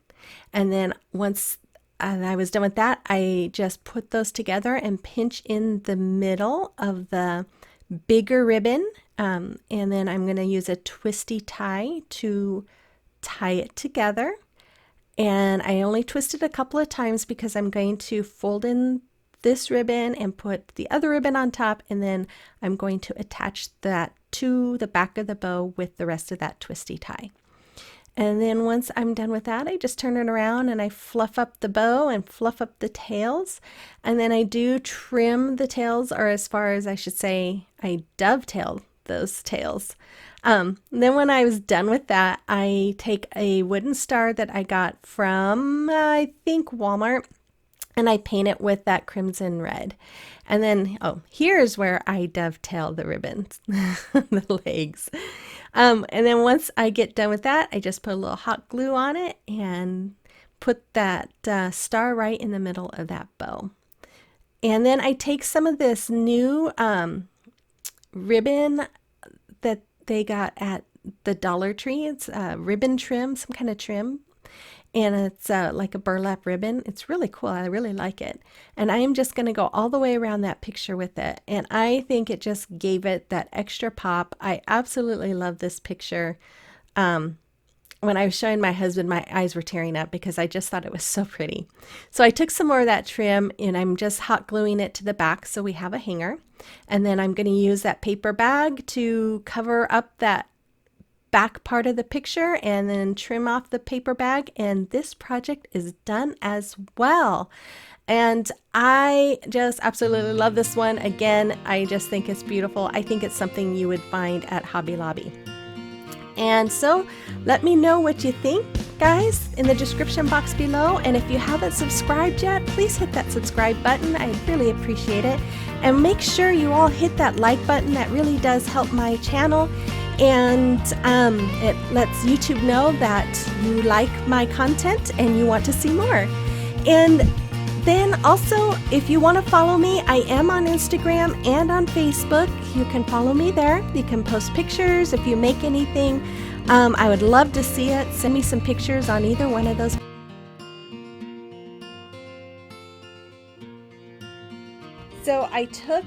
And then once I was done with that, I just put those together and pinch in the middle of the bigger ribbon. And then I'm going to use a twisty tie to tie it together. And I only twisted a couple of times because I'm going to fold in this ribbon and put the other ribbon on top, and then I'm going to attach that to the back of the bow with the rest of that twisty tie. And then once I'm done with that, I just turn it around and I fluff up the bow and fluff up the tails. And then I do trim the tails, or as far as I should say, I dovetail those tails. Then when I was done with that, I take a wooden star that I got from, I think, Walmart, and I paint it with that crimson red. And then, here's where I dovetail the ribbons, the legs. And then once I get done with that, I just put a little hot glue on it and put that star right in the middle of that bow. And then I take some of this new ribbon that they got at the Dollar Tree. It's ribbon trim, some kind of trim. and it's like a burlap ribbon. It's really cool. I really like it. And I am just going to go all the way around that picture with it. And I think it just gave it that extra pop. I absolutely love this picture. When I was showing my husband, my eyes were tearing up because I just thought it was so pretty. So I took some more of that trim and I'm just hot gluing it to the back so we have a hanger. And then I'm going to use that paper bag to cover up that back part of the picture and then trim off the paper bag. And this project is done as well. And I just absolutely love this one. Again, I just think it's beautiful. I think it's something you would find at Hobby Lobby. And so let me know what you think, guys, in the description box below. And if you haven't subscribed yet, please hit that subscribe button. I'd really appreciate it. And make sure you all hit that like button. That really does help my channel. And it lets YouTube know that you like my content and you want to see more. And then also, if you want to follow me, I am on Instagram and on Facebook. You can follow me there. You can post pictures if you make anything. I would love to see it. Send me some pictures on either one of those. So I took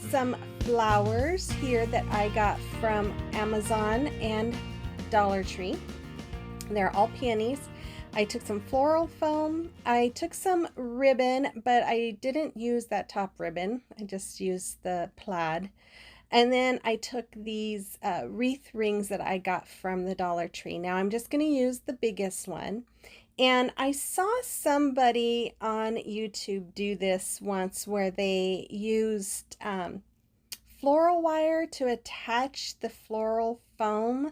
some flowers here that I got from Amazon and Dollar Tree. They're all peonies. I took some floral foam. I took some ribbon, but I didn't use that top ribbon. I just used the plaid. And then I took these wreath rings that I got from the Dollar Tree. Now I'm just going to use the biggest one. And I saw somebody on YouTube do this once where they used floral wire to attach the floral foam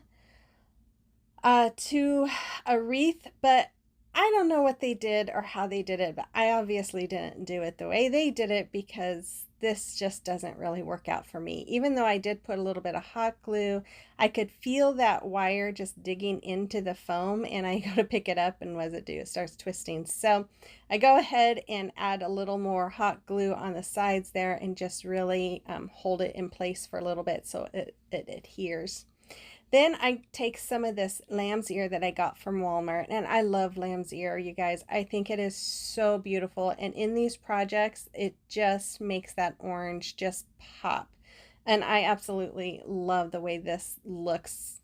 to a wreath, but I don't know what they did or how they did it, but I obviously didn't do it the way they did it because this just doesn't really work out for me. Even though I did put a little bit of hot glue, I could feel that wire just digging into the foam, and I go to pick it up and what does it do? It starts twisting. So I go ahead and add a little more hot glue on the sides there and just really hold it in place for a little bit so it adheres. Then I take some of this lamb's ear that I got from Walmart, and I love lamb's ear, you guys. I think it is so beautiful, and in these projects, it just makes that orange just pop. And I absolutely love the way this looks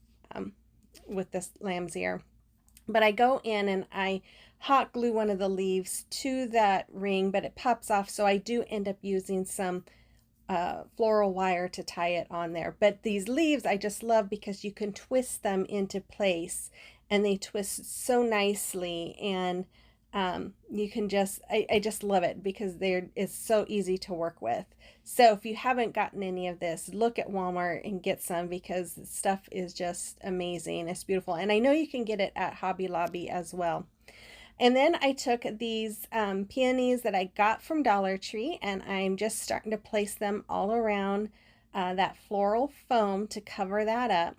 with this lamb's ear. But I go in and I hot glue one of the leaves to that ring, but it pops off, so I do end up using some floral wire to tie it on there. But these leaves I just love because you can twist them into place and they twist so nicely, and you can just I just love it because it's so easy to work with. So if you haven't gotten any of this, look at Walmart and get some because the stuff is just amazing. It's beautiful, and I know you can get it at Hobby Lobby as well. And then I took these peonies that I got from Dollar Tree, and I'm just starting to place them all around that floral foam to cover that up.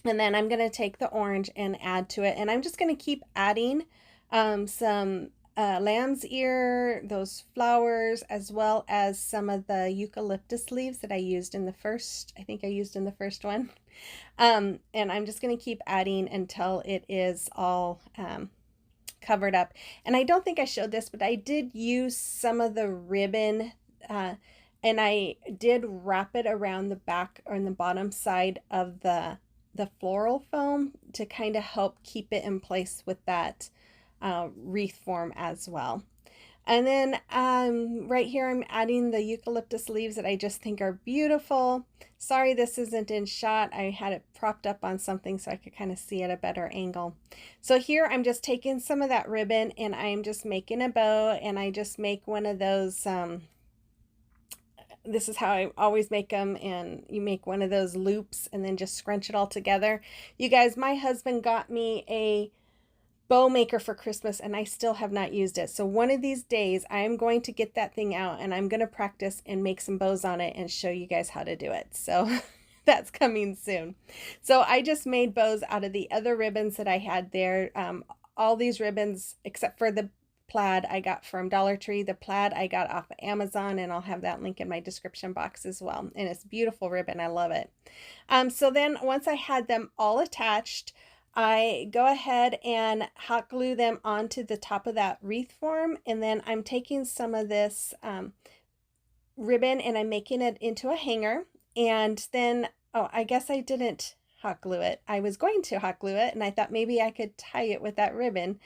And then I'm going to take the orange and add to it, and I'm just going to keep adding some lamb's ear, those flowers, as well as some of the eucalyptus leaves that I used in the first, I think I used in the first one. And I'm just going to keep adding until it is all covered up. And I don't think I showed this, but I did use some of the ribbon and I did wrap it around the back or in the bottom side of the floral foam to kind of help keep it in place with that wreath form as well. And then right here I'm adding the eucalyptus leaves that I just think are beautiful. Sorry this isn't in shot. I had it propped up on something so I could kind of see at a better angle. So here I'm just taking some of that ribbon and I'm just making a bow, and I just make one of those, this is how I always make them, and you make one of those loops and then just scrunch it all together. You guys, my husband got me a bow maker for Christmas and I still have not used it. So one of these days I am going to get that thing out and I'm going to practice and make some bows on it and show you guys how to do it. So that's coming soon. So I just made bows out of the other ribbons that I had there. All these ribbons except for the plaid I got from Dollar Tree. The plaid I got off of Amazon, and I'll have that link in my description box as well. And it's beautiful ribbon. I love it. So then once I had them all attached, I go ahead and hot glue them onto the top of that wreath form, and then I'm taking some of this ribbon and I'm making it into a hanger. And then, oh, I guess I didn't hot glue it. I was going to hot glue it, and I thought maybe I could tie it with that ribbon.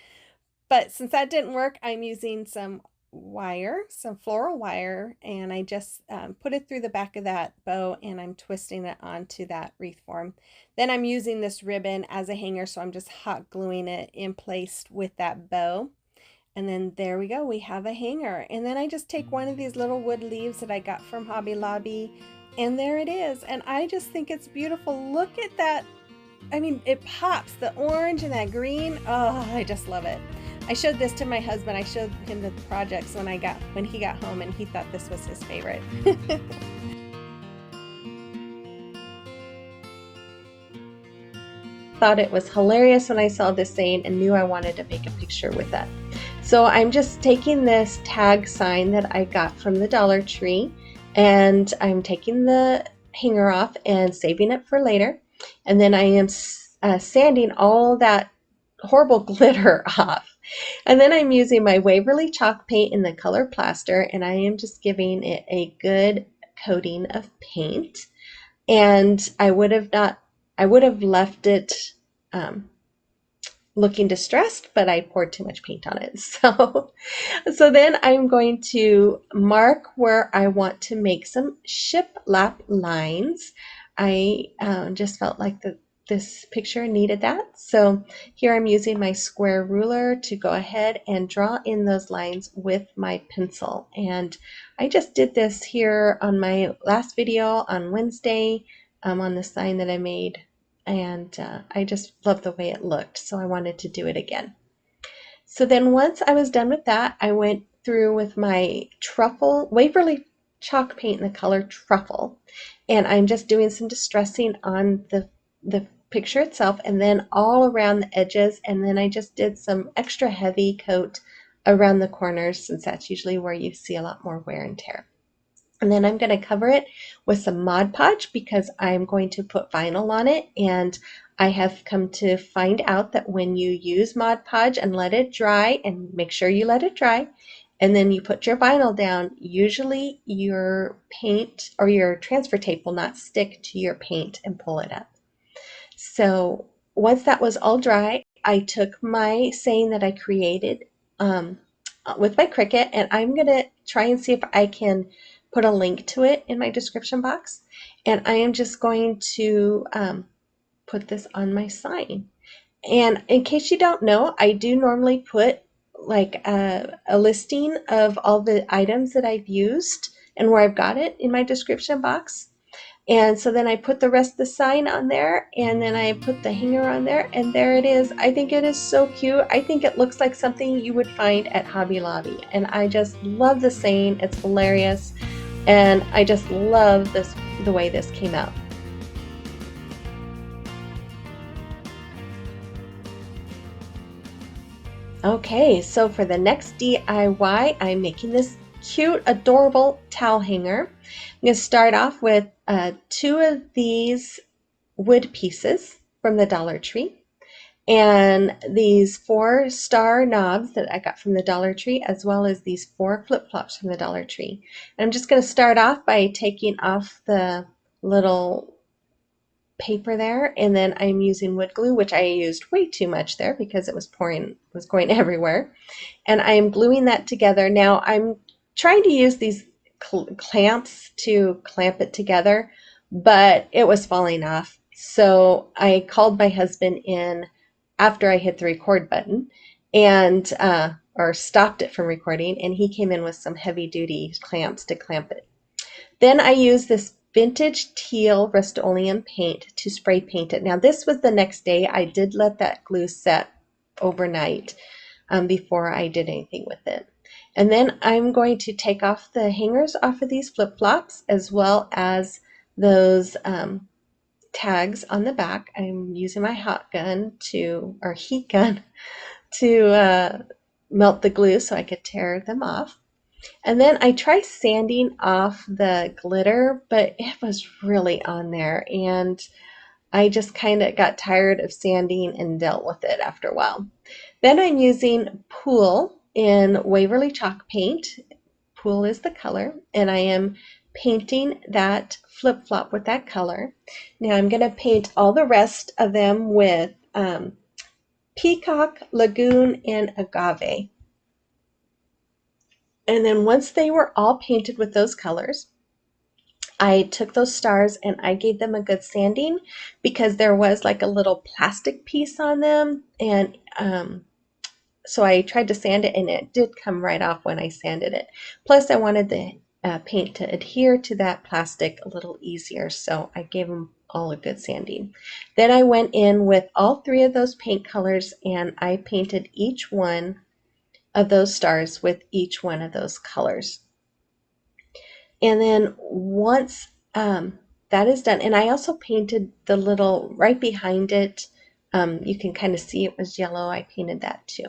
But since that didn't work, I'm using some wire, some floral wire, and I just put it through the back of that bow, and I'm twisting it onto that wreath form. Then I'm using this ribbon as a hanger, so I'm just hot gluing it in place with that bow. And then there we go, we have a hanger. And then I just take one of these little wood leaves that I got from Hobby Lobby, and there it is. And I just think it's beautiful. Look at that. I mean, it pops, the orange and that green. Oh, I just love it. I showed this to my husband. I showed him the projects when he got home, and he thought this was his favorite. Thought it was hilarious when I saw this saying and knew I wanted to make a picture with that. So I'm just taking this tag sign that I got from the Dollar Tree, and I'm taking the hanger off and saving it for later. And then I am sanding all that horrible glitter off. And then I'm using my Waverly chalk paint in the color plaster, and I am just giving it a good coating of paint. And I would have left it looking distressed, but I poured too much paint on it. So then I'm going to mark where I want to make some shiplap lines. I just felt like this picture needed that. So here I'm using my square ruler to go ahead and draw in those lines with my pencil. And I just did this here on my last video on Wednesday on the sign that I made. And I just loved the way it looked, so I wanted to do it again. So then once I was done with that, I went through with my truffle, Waverly chalk paint in the color truffle, and I'm just doing some distressing on the picture itself and then all around the edges, and then I just did some extra heavy coat around the corners, since that's usually where you see a lot more wear and tear. And then I'm going to cover it with some Mod Podge because I'm going to put vinyl on it. And I have come to find out that when you use Mod Podge and let it dry, and make sure you let it dry, and then you put your vinyl down, usually your paint or your transfer tape will not stick to your paint and pull it up. So once that was all dry, I took my saying that I created with my Cricut, and I'm going to try and see if I can put a link to it in my description box. And I am just going to put this on my sign. And in case you don't know, I do normally put like a listing of all the items that I've used and where I've got it in my description box. And so then I put the rest of the sign on there, and then I put the hanger on there, and there it is. I think it is so cute. I think it looks like something you would find at Hobby Lobby. And I just love the saying. It's hilarious. And I just love the way this came out. Okay, so for the next DIY, I'm making this cute, adorable towel hanger. I'm going to start off with 2 of these wood pieces from the Dollar Tree, and these 4-star knobs that I got from the Dollar Tree, as well as these 4 flip-flops from the Dollar Tree. And I'm just going to start off by taking off the little paper there, and then I'm using wood glue, which I used way too much there because it was going everywhere. And I'm gluing that together. Now I'm trying to use these clamps to clamp it together, but it was falling off. So I called my husband in after I hit the record button and or stopped it from recording, and he came in with some heavy duty clamps to clamp it. Then I used this vintage teal Rust-Oleum paint to spray paint it. Now this was the next day. I did let that glue set overnight before I did anything with it. And then I'm going to take off the hangers off of these flip-flops, as well as those tags on the back. I'm using my heat gun to melt the glue so I could tear them off. And then I tried sanding off the glitter, but it was really on there, and I just kind of got tired of sanding and dealt with it after a while. Then I'm using Pool in Waverly Chalk Paint. Pool is the color, and I am painting that flip-flop with that color. Now I'm going to paint all the rest of them with Peacock, Lagoon, and Agave. And then once they were all painted with those colors, I took those stars and I gave them a good sanding because there was like a little plastic piece on them, and so I tried to sand it and it did come right off when I sanded it. Plus I wanted the paint to adhere to that plastic a little easier, so I gave them all a good sanding. Then I went in with all three of those paint colors and I painted each one of those stars with each one of those colors. And then once that is done, and I also painted the little right behind it, you can kind of see it was yellow. I painted that too.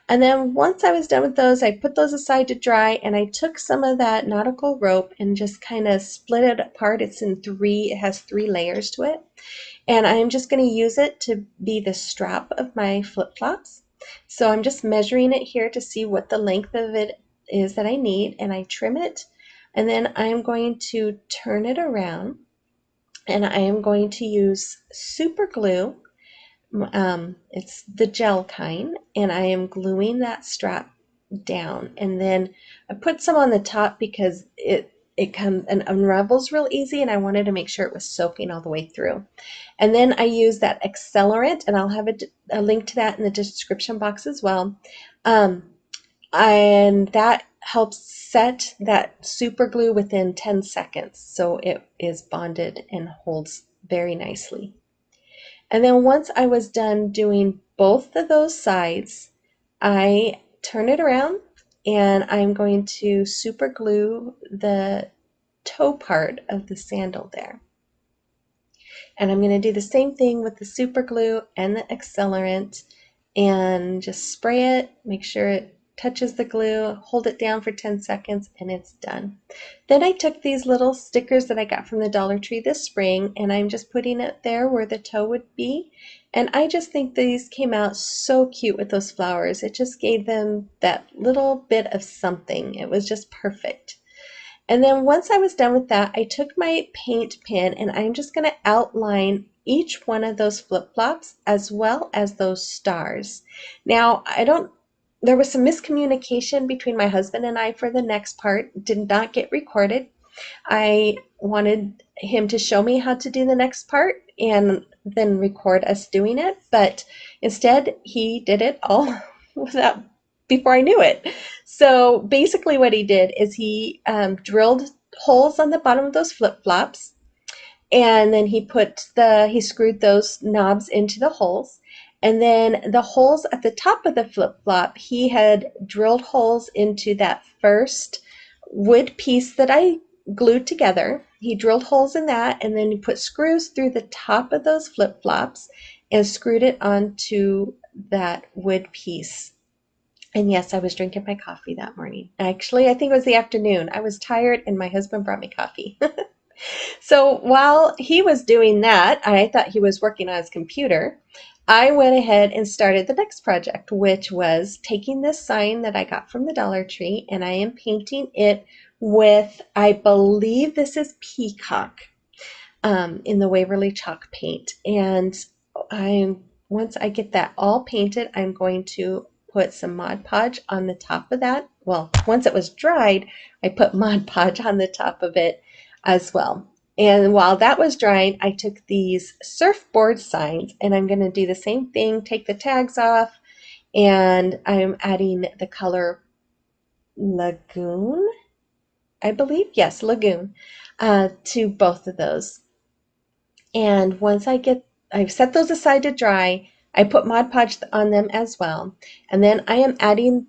And then once I was done with those, I put those aside to dry, and I took some of that nautical rope and just kind of split it apart. It has three layers to it. And I'm just going to use it to be the strap of my flip-flops. So I'm just measuring it here to see what the length of it is that I need, and I trim it. And then I'm going to turn it around, and I am going to use super glue. It's the gel kind, and I am gluing that strap down, and then I put some on the top because it comes and unravels real easy, and I wanted to make sure it was soaking all the way through. And then I use that accelerant, and I'll have a link to that in the description box as well. And that helps set that super glue within 10 seconds, so it is bonded and holds very nicely. And then once I was done doing both of those sides, I turn it around and I'm going to super glue the toe part of the sandal there. And I'm going to do the same thing with the super glue and the accelerant and just spray it, make sure it touches the glue, hold it down for 10 seconds, and it's done. Then I took these little stickers that I got from the Dollar Tree this spring, and I'm just putting it there where the toe would be. And I just think these came out so cute with those flowers. It just gave them that little bit of something. It was just perfect. And then once I was done with that, I took my paint pen and I'm just going to outline each one of those flip-flops as well as those stars. Now, there was some miscommunication between my husband and I for the next part. It did not get recorded. I wanted him to show me how to do the next part and then record us doing it, but instead he did it all without before I knew it. So basically what he did is he drilled holes on the bottom of those flip-flops, and then he screwed those knobs into the holes. And then the holes at the top of the flip-flop, he had drilled holes into that first wood piece that I glued together. He drilled holes in that, and then he put screws through the top of those flip-flops and screwed it onto that wood piece. And yes, I was drinking my coffee that morning. Actually, I think it was the afternoon. I was tired and my husband brought me coffee. So while he was doing that, I thought he was working on his computer. I went ahead and started the next project, which was taking this sign that I got from the Dollar Tree, and I am painting it with, I believe this is Peacock, in the Waverly Chalk paint. And once I get that all painted, I'm going to put some Mod Podge on the top of that. Well, once it was dried, I put Mod Podge on the top of it as well. And while that was drying, I took these surfboard signs and I'm going to do the same thing, take the tags off, and I'm adding the color Lagoon, I believe. Yes, Lagoon, to both of those. And once I've set those aside to dry, I put Mod Podge on them as well. And then I am adding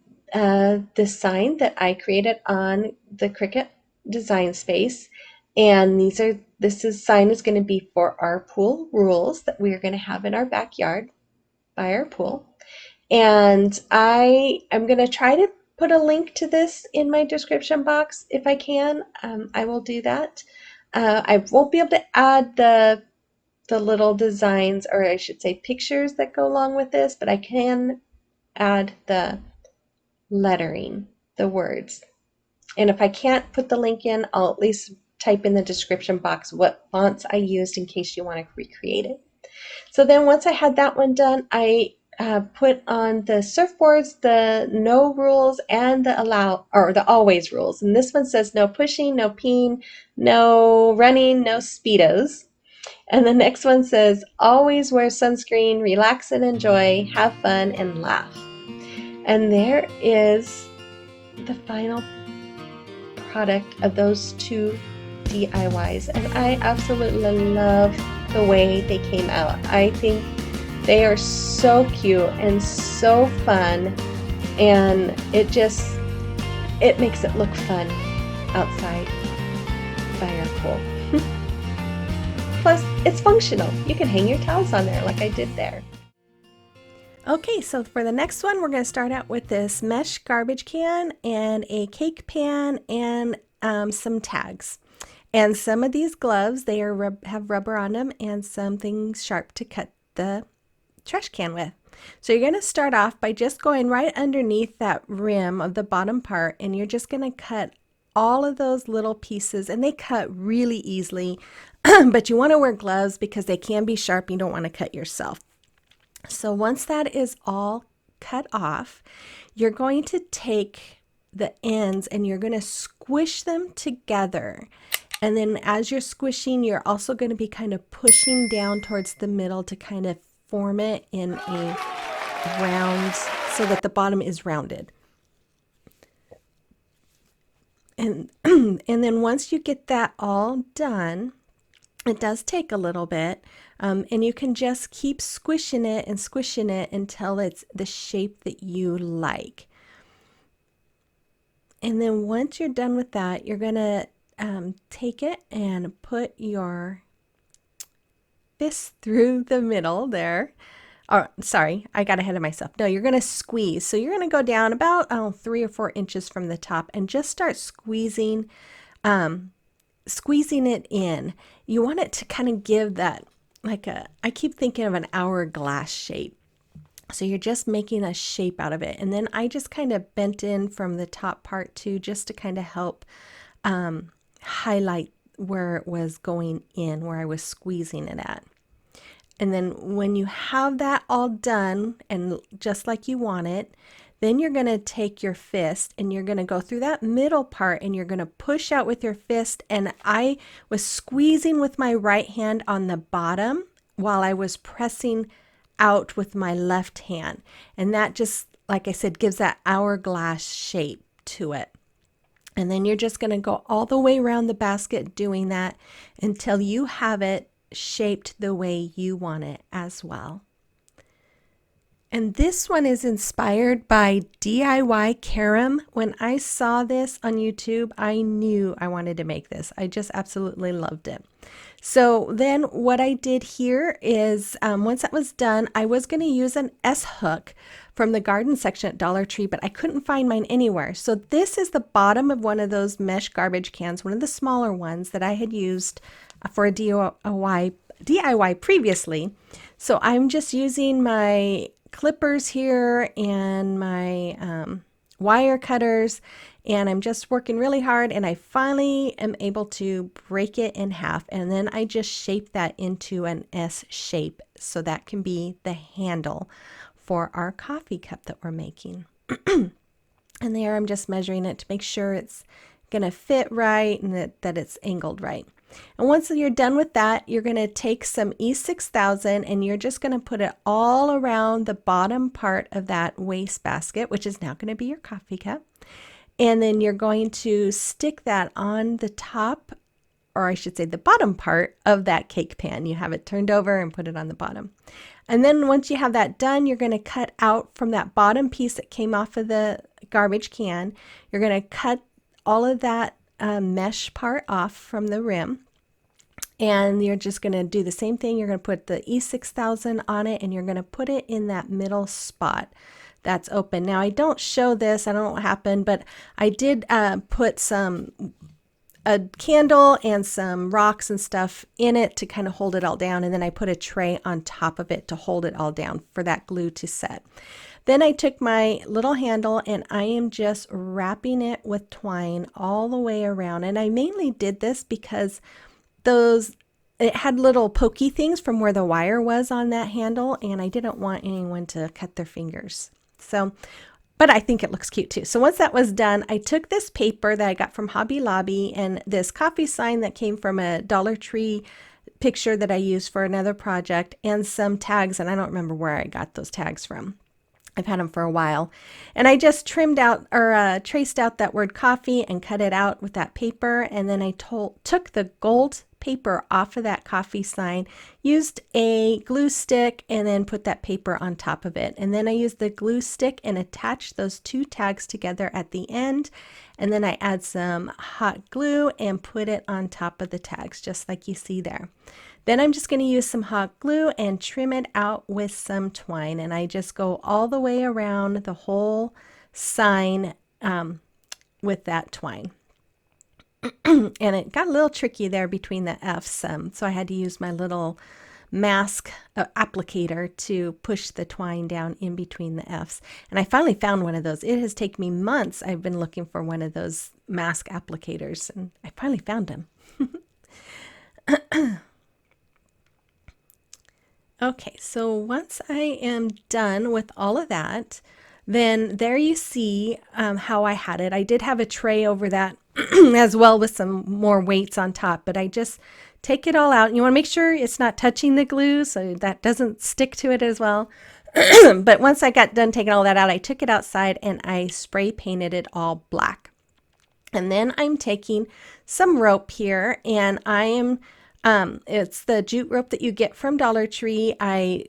this sign that I created on the Cricut design space. And this sign is going to be for our pool rules that we are going to have in our backyard by our pool. And I am going to try to put a link to this in my description box if I can. I will do that. I won't be able to add the the little designs, or I should say pictures that go along with this, but I can add the lettering, the words. And if I can't put the link in, I'll at least type in the description box what fonts I used in case you want to recreate it. So then once I had that one done, I put on the surfboards the no rules and the allow, or the always rules. And this one says no pushing, no peeing, no running, no speedos. And the next one says always wear sunscreen, relax and enjoy, have fun and laugh. And there is the final product of those two DIYs, and I absolutely love the way they came out. I think they are so cute and so fun, and it makes it look fun outside by our pool. Plus, it's functional. You can hang your towels on there like I did there. Okay, so for the next one, we're going to start out with this mesh garbage can and a cake pan and some tags. And some of these gloves, they are have rubber on them and some things sharp to cut the trash can with. So you're going to start off by just going right underneath that rim of the bottom part, and you're just going to cut all of those little pieces, and they cut really easily, but you want to wear gloves because they can be sharp. You don't want to cut yourself. So once that is all cut off, you're going to take the ends and you're going to squish them together. And then as you're squishing, you're also going to be kind of pushing down towards the middle to kind of form it in a round so that the bottom is rounded. And then once you get that all done, it does take a little bit, and you can just keep squishing it until it's the shape that you like. And then once you're done with that, you're going to take it and put your fist through the middle there. Oh, sorry, I got ahead of myself. No, you're going to squeeze. So you're going to go down about 3 or 4 inches from the top and just start squeezing it in. You want it to kind of give that, I keep thinking of an hourglass shape. So you're just making a shape out of it. And then I just kind of bent in from the top part too, just to kind of help highlight where it was going in, where I was squeezing it at. And then when you have that all done and just like you want it, then you're going to take your fist and you're going to go through that middle part and you're going to push out with your fist. And I was squeezing with my right hand on the bottom while I was pressing out with my left hand. And that just, like I said, gives that hourglass shape to it. And then you're just going to go all the way around the basket doing that until you have it shaped the way you want it as well. And this one is inspired by DIY Carom. When I saw this on YouTube, I knew I wanted to make this. I just absolutely loved it. So then what I did here is once that was done, I was going to use an S hook from the garden section at Dollar Tree, but I couldn't find mine anywhere. So this is the bottom of one of those mesh garbage cans, one of the smaller ones that I had used for a DIY previously. So I'm just using my clippers here and my wire cutters, and I'm just working really hard, and I finally am able to break it in half, and then I just shape that into an S shape so that can be the handle for our coffee cup that we're making. And there I'm just measuring it to make sure it's gonna fit right and that it's angled right. And once you're done with that, you're going to take some E6000 and you're just going to put it all around the bottom part of that waste basket, which is now going to be your coffee cup. And then you're going to stick that on the top, or I should say the bottom part of that cake pan. You have it turned over and put it on the bottom. And then once you have that done, you're going to cut out from that bottom piece that came off of the garbage can. You're going to cut all of that mesh part off from the rim, and you're just going to do the same thing. You're going to put the E6000 on it, and you're going to put it in that middle spot that's open. Now I don't show this, I don't know what happened, but I did put some a candle and some rocks and stuff in it to kind of hold it all down. And then I put a tray on top of it to hold it all down for that glue to set. Then I took my little handle and I am just wrapping it with twine all the way around. And I mainly did this because it had little pokey things from where the wire was on that handle, and I didn't want anyone to cut their fingers. So, but I think it looks cute too. So once that was done, I took this paper that I got from Hobby Lobby and this coffee sign that came from a Dollar Tree picture that I used for another project, and some tags, and I don't remember where I got those tags from. I've had them for a while. And I just trimmed out or traced out that word coffee and cut it out with that paper. And then I took the gold paper off of that coffee sign, used a glue stick, and then put that paper on top of it. And then I used the glue stick and attached those two tags together at the end. And then I add some hot glue and put it on top of the tags, just like you see there. Then I'm just going to use some hot glue and trim it out with some twine. And I just go all the way around the whole sign with that twine. And it got a little tricky there between the F's, so I had to use my little mask applicator to push the twine down in between the F's. And I finally found one of those. It has taken me months. I've been looking for one of those mask applicators, and I finally found them. Okay, so once I am done with all of that, then there you see how I had it. I did have a tray over that as well with some more weights on top, but I just take it all out. You want to make sure it's not touching the glue so that doesn't stick to it as well. But once I got done taking all that out, I took it outside and I spray painted it all black. And then I'm taking some rope here, and I am it's the jute rope that you get from Dollar Tree. I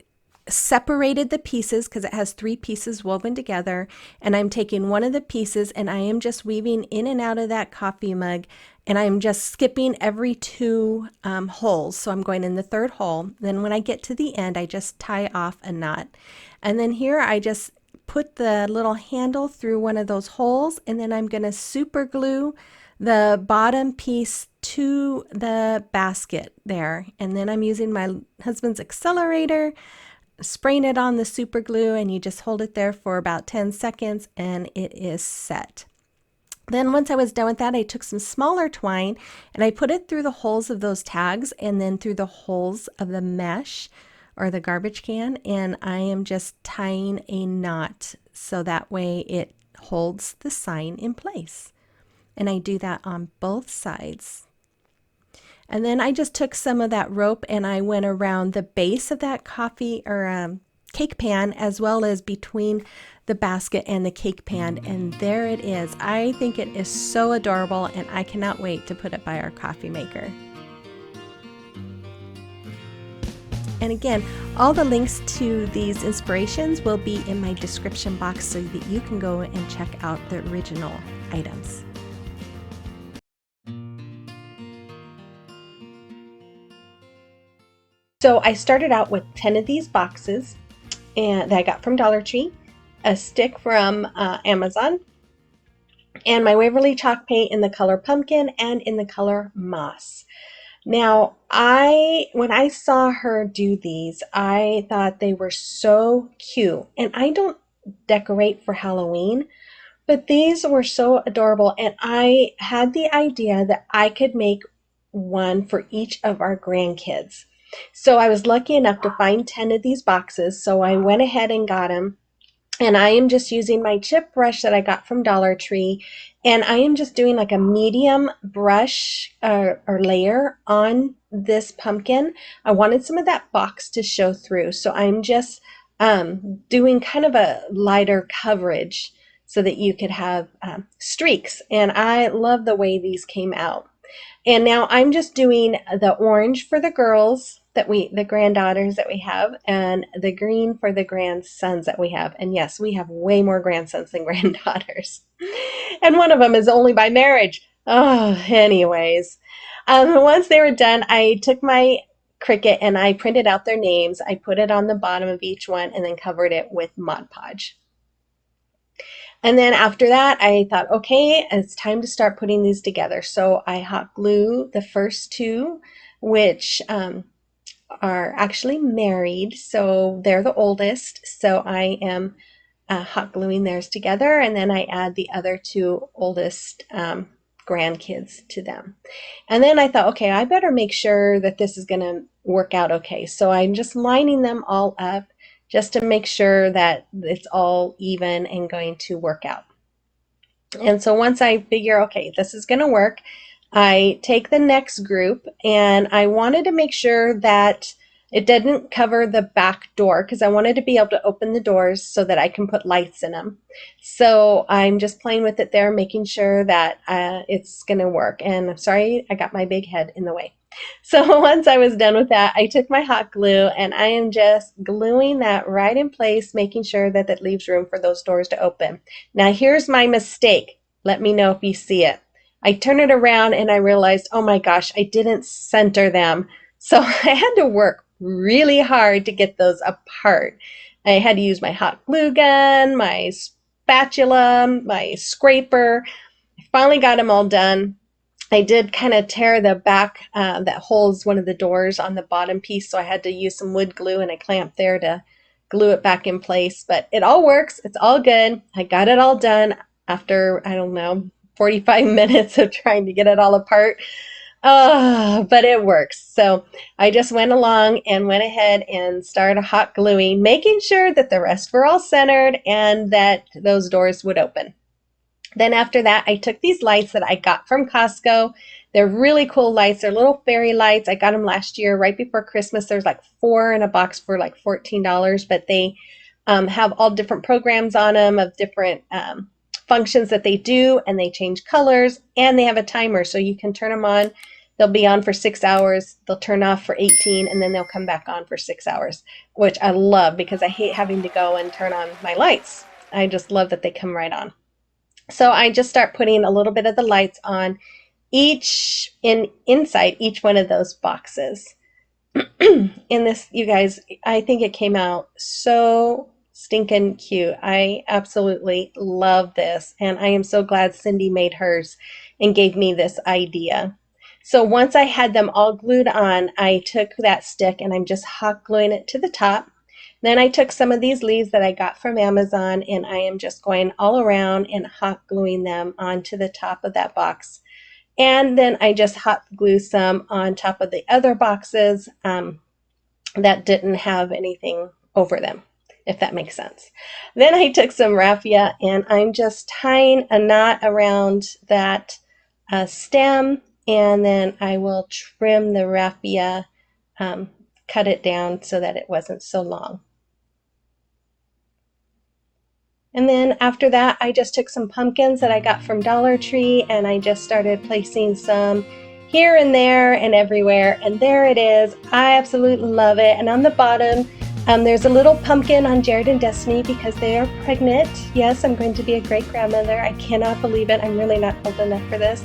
separated the pieces because it has 3 pieces woven together, and I'm taking one of the pieces and I am just weaving in and out of that coffee mug, and I'm just skipping every 2 holes. So I'm going in the 3rd hole. Then when I get to the end, I just tie off a knot, and then here I just put the little handle through one of those holes, and then I'm going to super glue the bottom piece to the basket there. And then I'm using my husband's accelerator, spraying it on the super glue, and you just hold it there for about 10 seconds and it is set. Then once I was done with that, I took some smaller twine and I put it through the holes of those tags and then through the holes of the mesh or the garbage can, and I am just tying a knot so that way it holds the sign in place. And I do that on both sides. And then I just took some of that rope and I went around the base of that coffee or cake pan, as well as between the basket and the cake pan. And there it is. I think it is so adorable, and I cannot wait to put it by our coffee maker. And again, all the links to these inspirations will be in my description box so that you can go and check out the original items. So I started out with 10 of these boxes and that I got from Dollar Tree, a stick from Amazon, and my Waverly chalk paint in the color pumpkin and in the color moss. Now, when I saw her do these, I thought they were so cute, and I don't decorate for Halloween, but these were so adorable, and I had the idea that I could make one for each of our grandkids. So I was lucky enough to find 10 of these boxes, so I went ahead and got them. And I am just using my chip brush that I got from Dollar Tree, and I am just doing like a medium brush or layer on this pumpkin. I wanted some of that box to show through, so I'm just doing kind of a lighter coverage so that you could have streaks. And I love the way these came out. And now I'm just doing the orange for the girls the granddaughters that we have, and the green for the grandsons that we have. And yes, we have way more grandsons than granddaughters. And one of them is only by marriage. Oh, anyways. Once they were done, I took my Cricut and I printed out their names. I put it on the bottom of each one and then covered it with Mod Podge. And then after that, I thought, okay, it's time to start putting these together. So I hot glue the first two, which are actually married. So they're the oldest. So I am hot gluing theirs together. And then I add the other two oldest grandkids to them. And then I thought, okay, I better make sure that this is going to work out okay. So I'm just lining them all up just to make sure that it's all even and going to work out. And so once I figure, okay, this is going to work, I take the next group, and I wanted to make sure that it didn't cover the back door because I wanted to be able to open the doors so that I can put lights in them. So I'm just playing with it there, making sure that it's going to work. And I'm sorry, I got my big head in the way. So once I was done with that, I took my hot glue and I am just gluing that right in place, making sure that that leaves room for those doors to open. Now here's my mistake. Let me know if you see it. I turn it around and I realized, oh my gosh, I didn't center them. So I had to work really hard to get those apart. I had to use my hot glue gun, my spatula, my scraper. I finally got them all done. I did kind of tear the back that holds one of the doors on the bottom piece, so I had to use some wood glue and a clamp there to glue it back in place. But it all works. It's all good. I got it all done after, I don't know, 45 minutes of trying to get it all apart. But it works. So I just went along and went ahead and started hot gluing, making sure that the rest were all centered and that those doors would open. Then after that, I took these lights that I got from Costco. They're really cool lights. They're little fairy lights. I got them last year right before Christmas. There's like 4 in a box for like $14, but they have all different programs on them of different functions that they do, and they change colors, and they have a timer so you can turn them on. They'll be on for 6 hours. They'll turn off for 18, and then they'll come back on for 6 hours, which I love because I hate having to go and turn on my lights. I just love that they come right on. So I just start putting a little bit of the lights on inside each one of those boxes. In this, you guys, I think it came out so stinking cute. I absolutely love this, and I am so glad Cindy made hers and gave me this idea. So once I had them all glued on, I took that stick and I'm just hot gluing it to the top. Then I took some of these leaves that I got from Amazon, and I am just going all around and hot gluing them onto the top of that box. And then I just hot glue some on top of the other boxes that didn't have anything over them, if that makes sense. Then I took some raffia and I'm just tying a knot around that stem, and then I will trim the raffia, cut it down so that it wasn't so long. And then after that, I just took some pumpkins that I got from Dollar Tree, and I just started placing some here and there and everywhere. And there it is. I absolutely love it. And on the bottom, there's a little pumpkin on Jared and Destiny because they are pregnant. Yes, I'm going to be a great grandmother. I cannot believe it. I'm really not old enough for this.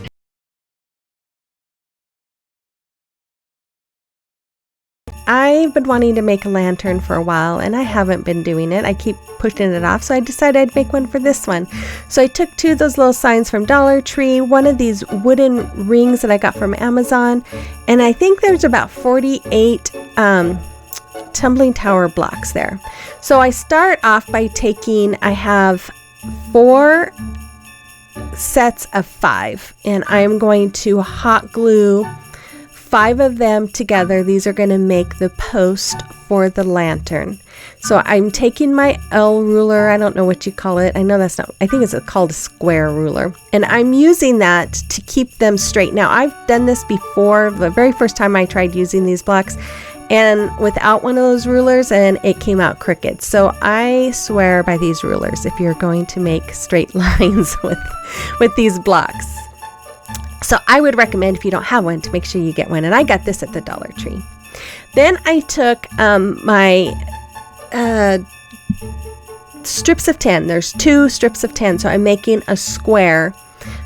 I've been wanting to make a lantern for a while, and I haven't been doing it. I keep pushing it off, so I decided I'd make one for this one. So I took 2 of those little signs from Dollar Tree, one of these wooden rings that I got from Amazon, and I think there's about 48 tumbling tower blocks there. So I start off by I have 4 sets of 5, and I'm going to hot glue 5 of them together. These are going to make the post for the lantern. So I'm taking my L ruler, I don't know what you call it. I know that's not, I think it's called a square ruler. And I'm using that to keep them straight. Now I've done this before, the very first time I tried using these blocks, and without one of those rulers, and it came out crooked. So I swear by these rulers if you're going to make straight lines with these blocks. So I would recommend, if you don't have one, to make sure you get one. And I got this at the Dollar Tree. Then I took my strips of 10. There's 2 strips of 10. So I'm making a square.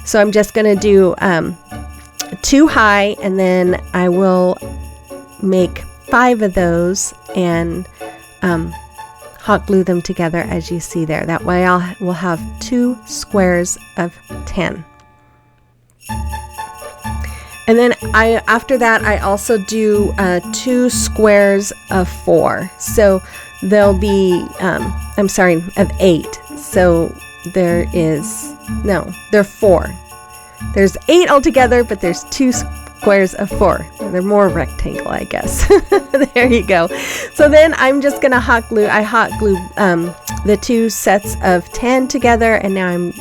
So I'm just going to do 2 high, and then I will make 5 of those and hot glue them together as you see there. That way we'll have 2 squares of 10. And then after that, I also do 2 squares of 4. So there'll be, of 8. So there are 4. There's 8 altogether, but there's 2 squares of 4. They're more rectangle, I guess. There you go. So then I'm just going to hot glue. I hot glue the 2 sets of 10 together, and now I'm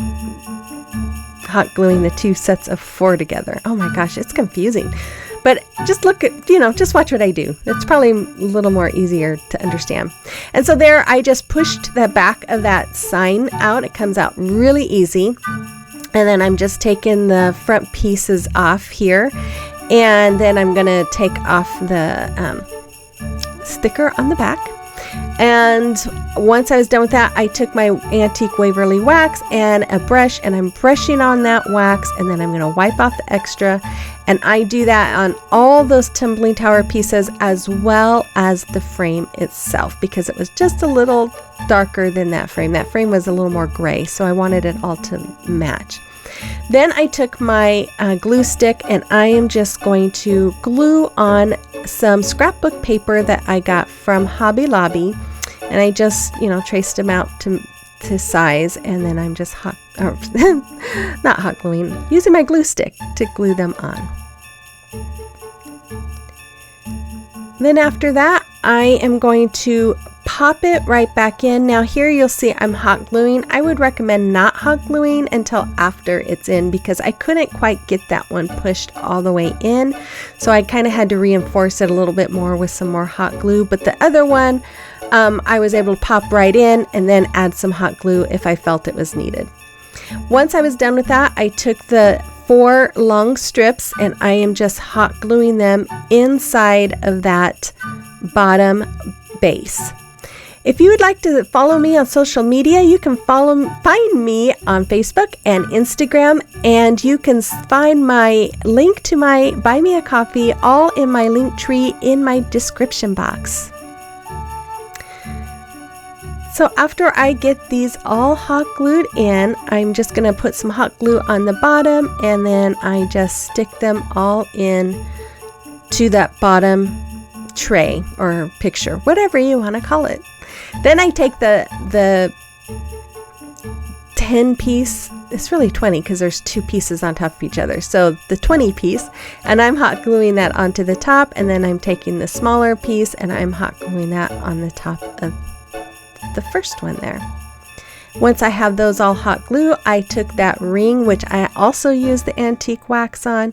hot gluing the 2 sets of 4 together. Oh my gosh, it's confusing. But just look at, just watch what I do. It's probably a little more easier to understand. And so there, I just pushed the back of that sign out. It comes out really easy. And then I'm just taking the front pieces off here. And then I'm going to take off the sticker on the back. And once I was done with that, I took my antique Waverly wax and a brush, and I'm brushing on that wax, and then I'm going to wipe off the extra. And I do that on all those tumbling tower pieces as well as the frame itself, because it was just a little darker than that frame. That frame was a little more gray, so I wanted it all to match. Then I took my glue stick, and I am just going to glue on some scrapbook paper that I got from Hobby Lobby, and I just traced them out to size, and then I'm just not hot gluing, using my glue stick to glue them on. Then after that, I am going to pop it right back in. Now here you'll see I'm hot gluing. I would recommend not hot gluing until after it's in, because I couldn't quite get that one pushed all the way in. So I kind of had to reinforce it a little bit more with some more hot glue. But the other one, I was able to pop right in and then add some hot glue if I felt it was needed. Once I was done with that, I took the 4 long strips, and I am just hot gluing them inside of that bottom base. If you would like to follow me on social media, you can find me on Facebook and Instagram, and you can find my link to my Buy Me a Coffee all in my link tree in my description box. So after I get these all hot glued in, I'm just going to put some hot glue on the bottom, and then I just stick them all in to that bottom tray or picture, whatever you want to call it. Then I take the 10 piece, it's really 20 because there's 2 pieces on top of each other. So the 20 piece, and I'm hot gluing that onto the top, and then I'm taking the smaller piece and I'm hot gluing that on the top of the first one there. Once I have those all hot glue, I took that ring, which I also used the antique wax on,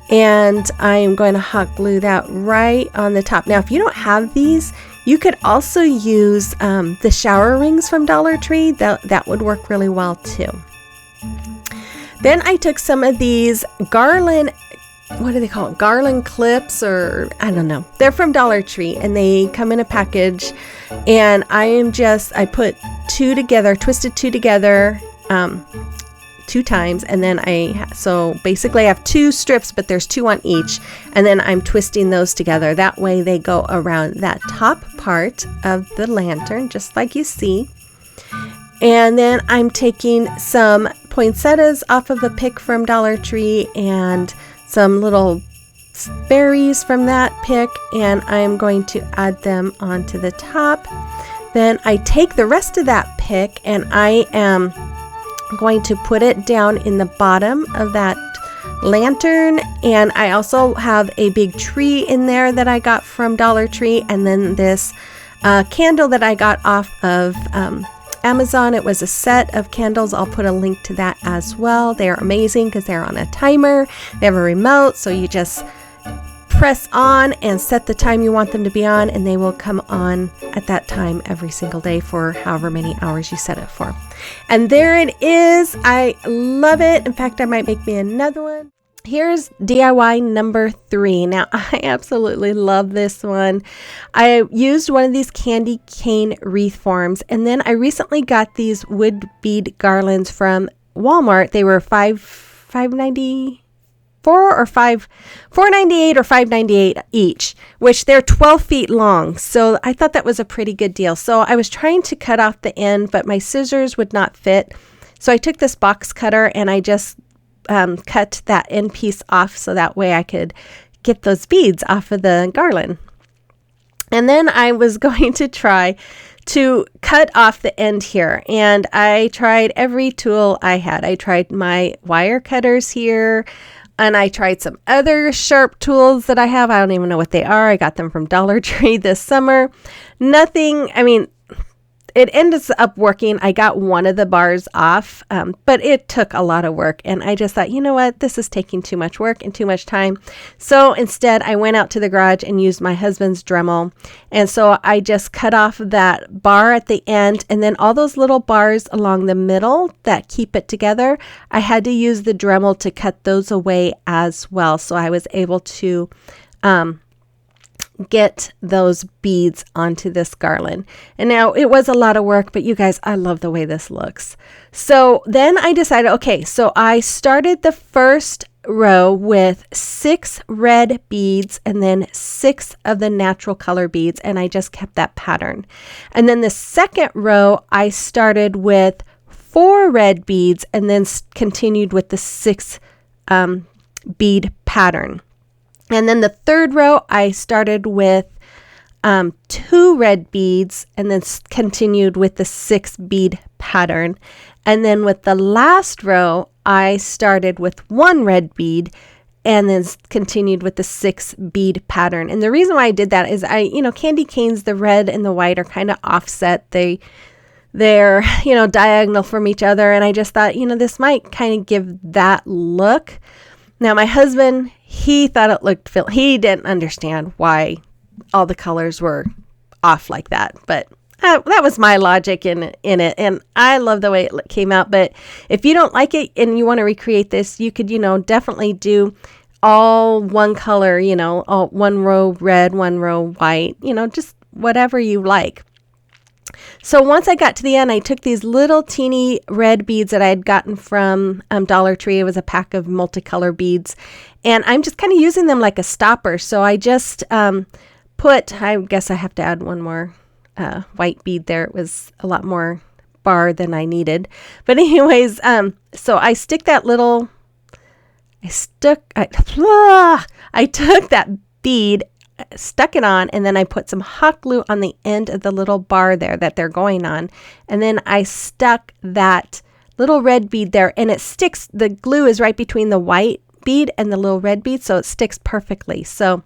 and I am going to hot glue that right on the top. Now, if you don't have these, you could also use the shower rings from Dollar Tree. That would work really well too. Then I took some of these garland, what do they call it? Garland clips, or I don't know. They're from Dollar Tree, and they come in a package. And I put 2 together, twisted 2 together 2 times, and then so basically I have 2 strips, but there's 2 on each, and then I'm twisting those together. That way they go around that top part of the lantern, just like you see. And then I'm taking some poinsettias off of a pick from Dollar Tree and some little berries from that pick, and I'm going to add them onto the top. Then I take the rest of that pick, and I am going to put it down in the bottom of that lantern. And I also have a big tree in there that I got from Dollar Tree, and then this candle that I got off of Amazon. It was a set of candles. I'll put a link to that as well. They're amazing because they're on a timer. They have a remote, so you just press on and set the time you want them to be on, and they will come on at that time every single day for however many hours you set it for. And there it is. I love it. In fact, I might make me another one. Here's DIY number 3. Now, I absolutely love this one. I used one of these candy cane wreath forms, and then I recently got these wood bead garlands from Walmart. They were $5.90. $4.98 or $5.98 each, which they're 12 feet long. So I thought that was a pretty good deal. So I was trying to cut off the end, but my scissors would not fit. So I took this box cutter and I just cut that end piece off so that way I could get those beads off of the garland. And then I was going to try to cut off the end here. And I tried every tool I had. I tried my wire cutters here, and I tried some other sharp tools that I have. I don't even know what they are. I got them from Dollar Tree this summer. Nothing, I mean, it ended up working. I got one of the bars off, but it took a lot of work. And I just thought, you know what, this is taking too much work and too much time. So instead, I went out to the garage and used my husband's Dremel. And so I just cut off that bar at the end, and then all those little bars along the middle that keep it together, I had to use the Dremel to cut those away as well. So I was able to get those beads onto this garland. And now it was a lot of work, but you guys, I love the way this looks. So then I decided, okay, so I started the first row with 6 red beads and then 6 of the natural color beads, and I just kept that pattern. And then the second row, I started with 4 red beads and then continued with the 6 bead pattern. And then the third row, I started with 2 red beads and then continued with the 6 bead pattern. And then with the last row, I started with 1 red bead and then continued with the 6 bead pattern. And the reason why I did that is candy canes, the red and the white are kind of offset. They're diagonal from each other. And I just thought, this might kind of give that look. Now, my husband, he thought it looked, he didn't understand why all the colors were off like that. But that was my logic in it. And I love the way it came out. But if you don't like it and you want to recreate this, you could, definitely do all one color, all one row red, one row white, just whatever you like. So once I got to the end, I took these little teeny red beads that I had gotten from Dollar Tree. It was a pack of multicolor beads. And I'm just kind of using them like a stopper. So I just I guess I have to add one more white bead there. It was a lot more bar than I needed. But anyways, so I stick that little, I took that bead, stuck it on, and then I put some hot glue on the end of the little bar there that they're going on. And then I stuck that little red bead there, and it sticks. The glue is right between the white bead and the little red bead, so it sticks perfectly. So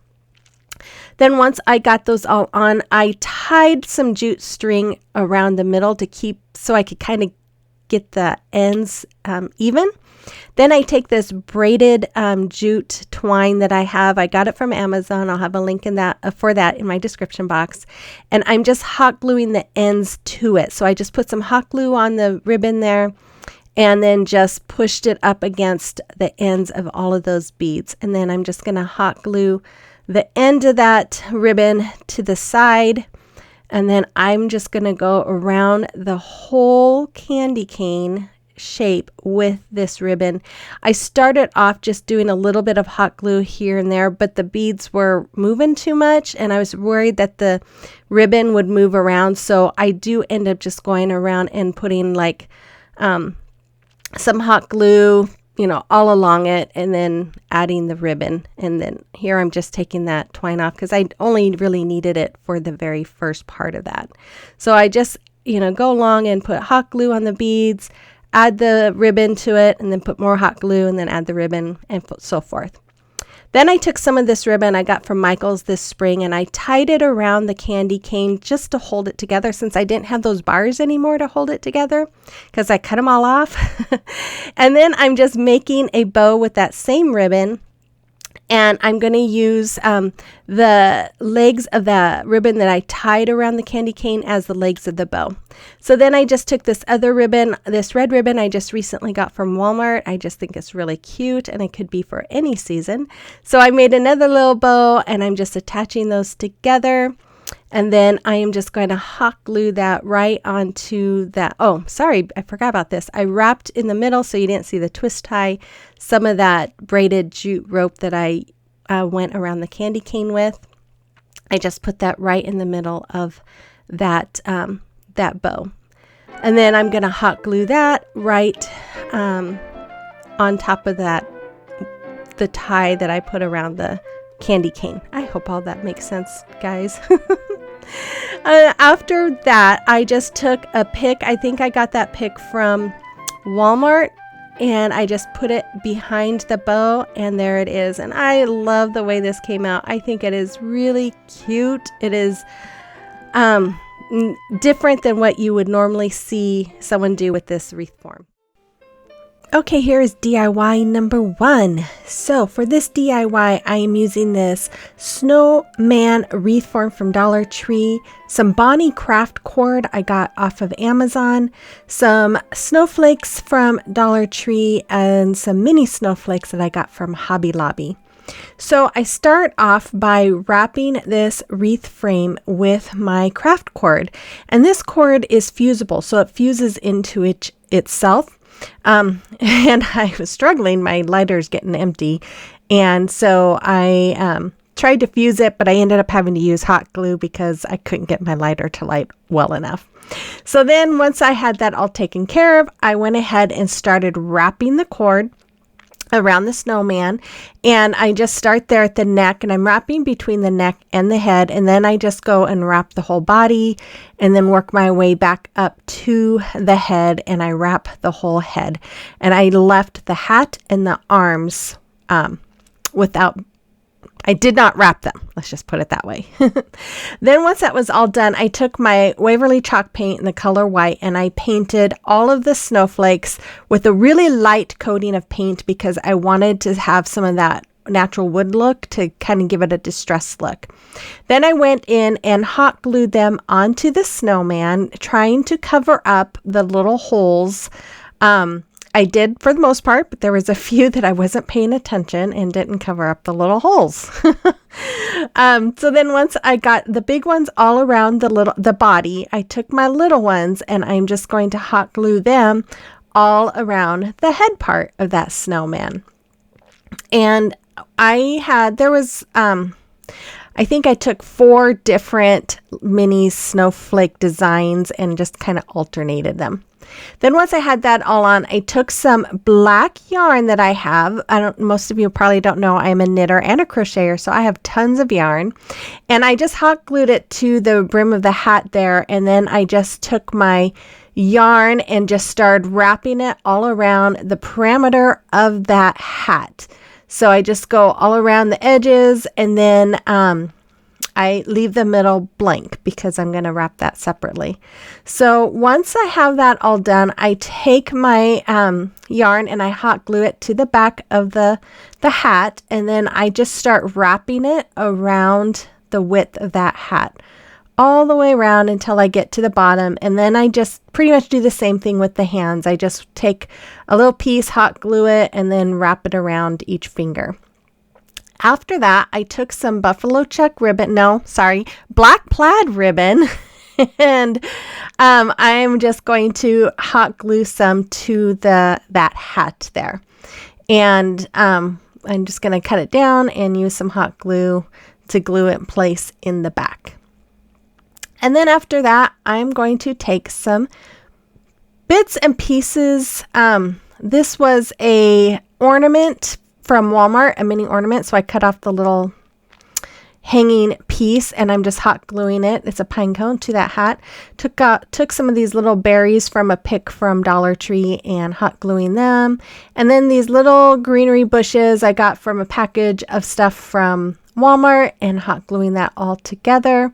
then once I got those all on, I tied some jute string around the middle to keep, so I could kind of get the ends even. Then I take this braided jute twine that I have. I got it from Amazon. I'll have a link for that in my description box. And I'm just hot gluing the ends to it. So I just put some hot glue on the ribbon there and then just pushed it up against the ends of all of those beads. And then I'm just going to hot glue the end of that ribbon to the side. And then I'm just going to go around the whole candy cane shape with this ribbon. I started off just doing a little bit of hot glue here and there, but the beads were moving too much and I was worried that the ribbon would move around. So I do end up just going around and putting like some hot glue, all along it, and then adding the ribbon. And then here I'm just taking that twine off because I only really needed it for the very first part of that. So I just, go along and put hot glue on the beads, add the ribbon to it, and then put more hot glue, and then add the ribbon, and so forth. Then I took some of this ribbon I got from Michael's this spring, and I tied it around the candy cane just to hold it together since I didn't have those bars anymore to hold it together because I cut them all off. And then I'm just making a bow with that same ribbon. And I'm going to use the legs of the ribbon that I tied around the candy cane as the legs of the bow. So then I just took this other ribbon, this red ribbon I just recently got from Walmart. I just think it's really cute and it could be for any season. So I made another little bow and I'm just attaching those together. And then I am just going to hot glue that right onto that. Oh, sorry, I forgot about this. I wrapped in the middle so you didn't see the twist tie, some of that braided jute rope that I went around the candy cane with. I just put that right in the middle of that, that bow. And then I'm going to hot glue that right on top of that, the tie that I put around the candy cane. I hope all that makes sense, guys. After that, I just took a pick. I think I got that pick from Walmart, and I just put it behind the bow, and there it is. And I love the way this came out. I think it is really cute. It is different than what you would normally see someone do with this wreath form. Okay, here is DIY number 1. So for this DIY, I am using this Snowman wreath form from Dollar Tree, some Bonnie craft cord I got off of Amazon, some snowflakes from Dollar Tree, and some mini snowflakes that I got from Hobby Lobby. So I start off by wrapping this wreath frame with my craft cord, and this cord is fusible, so it fuses into it itself. And I was struggling, my lighter's getting empty, and so I tried to fuse it, but I ended up having to use hot glue because I couldn't get my lighter to light well enough. So then once I had that all taken care of, I went ahead and started wrapping the cord around the snowman, and I just start there at the neck, and I'm wrapping between the neck and the head, and then I just go and wrap the whole body and then work my way back up to the head, and I wrap the whole head. And I left the hat and the arms I did not wrap them. Let's just put it that way. Then once that was all done, I took my Waverly chalk paint in the color white, and I painted all of the snowflakes with a really light coating of paint because I wanted to have some of that natural wood look to kind of give it a distressed look. Then I went in and hot glued them onto the snowman, trying to cover up the little holes. I did for the most part, but there was a few that I wasn't paying attention and didn't cover up the little holes. So then once I got the big ones all around the body, I took my little ones and I'm just going to hot glue them all around the head part of that snowman. And I think I took 4 different mini snowflake designs and just kind of alternated them. Then once I had that all on, I took some black yarn that I have. Most of you probably don't know I am a knitter and a crocheter, so I have tons of yarn. And I just hot glued it to the brim of the hat there, and then I just took my yarn and just started wrapping it all around the perimeter of that hat. So I just go all around the edges, and then I leave the middle blank because I'm going to wrap that separately. So once I have that all done, I take my yarn and I hot glue it to the back of the hat, and then I just start wrapping it around the width of that hat all the way around until I get to the bottom. And then I just pretty much do the same thing with the hands. I just take a little piece, hot glue it, and then wrap it around each finger. After that, I took some buffalo check ribbon, black plaid ribbon, and I'm just going to hot glue some to that hat there. And I'm just going to cut it down and use some hot glue to glue it in place in the back. And then after that, I'm going to take some bits and pieces. This was a ornament from Walmart, a mini ornament. So I cut off the little hanging piece and I'm just hot gluing it. It's a pine cone to that hat. Took some of these little berries from a pick from Dollar Tree and hot gluing them. And then these little greenery bushes I got from a package of stuff from Walmart and hot gluing that all together.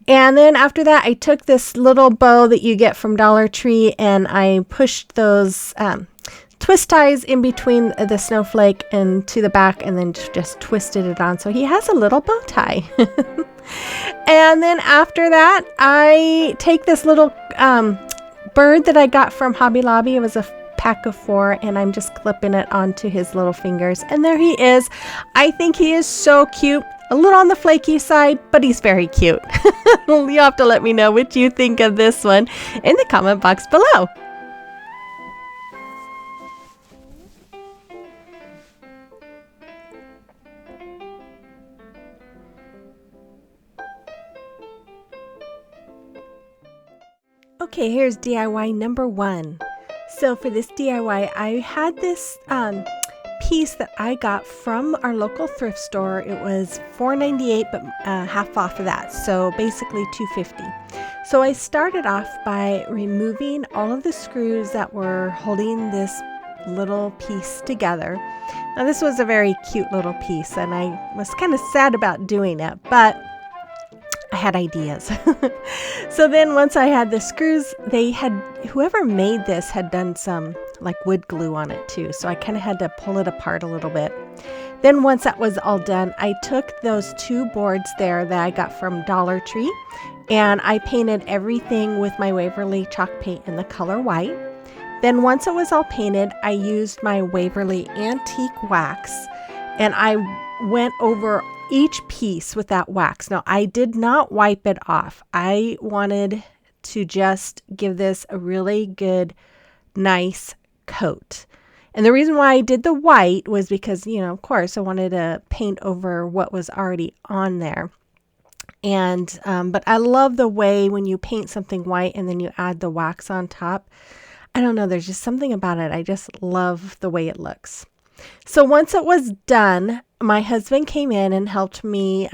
And then after that, I took this little bow that you get from Dollar Tree and I pushed those twist ties in between the snowflake and to the back, and then just twisted it on so he has a little bow tie. And then after that, I take this little bird that I got from Hobby Lobby. It was a pack of 4, and I'm just clipping it onto his little fingers. And there he is. I think he is so cute. A little on the flaky side, but he's very cute. You'll have to let me know what you think of this one in the comment box below. Okay, here's DIY number 1. So for this DIY, I had this piece that I got from our local thrift store. It was $4.98, but half off of that, so basically $2.50. So I started off by removing all of the screws that were holding this little piece together. Now this was a very cute little piece, and I was kind of sad about doing it, but I had ideas. So then once I had the screws, whoever made this had done some like wood glue on it too. So I kind of had to pull it apart a little bit. Then once that was all done, I took those 2 boards there that I got from Dollar Tree, and I painted everything with my Waverly chalk paint in the color white. Then once it was all painted, I used my Waverly antique wax, and I went over each piece with that wax. Now, I did not wipe it off. I wanted to just give this a really good, nice coat. And the reason why I did the white was because, of course, I wanted to paint over what was already on there. And, but I love the way when you paint something white and then you add the wax on top. I don't know, there's just something about it. I just love the way it looks. So once it was done, my husband came in and helped me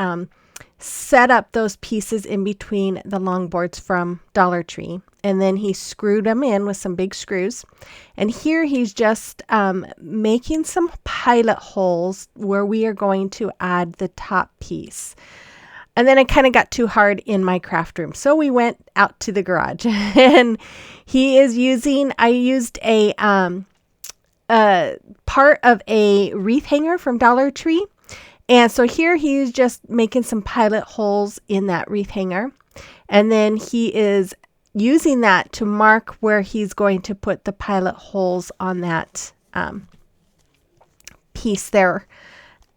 set up those pieces in between the long boards from Dollar Tree. And then he screwed them in with some big screws. And here he's just making some pilot holes where we are going to add the top piece. And then it kind of got too hard in my craft room. So we went out to the garage. And I used a part of a wreath hanger from Dollar Tree. And so here he's just making some pilot holes in that wreath hanger. And then he is using that to mark where he's going to put the pilot holes on that piece there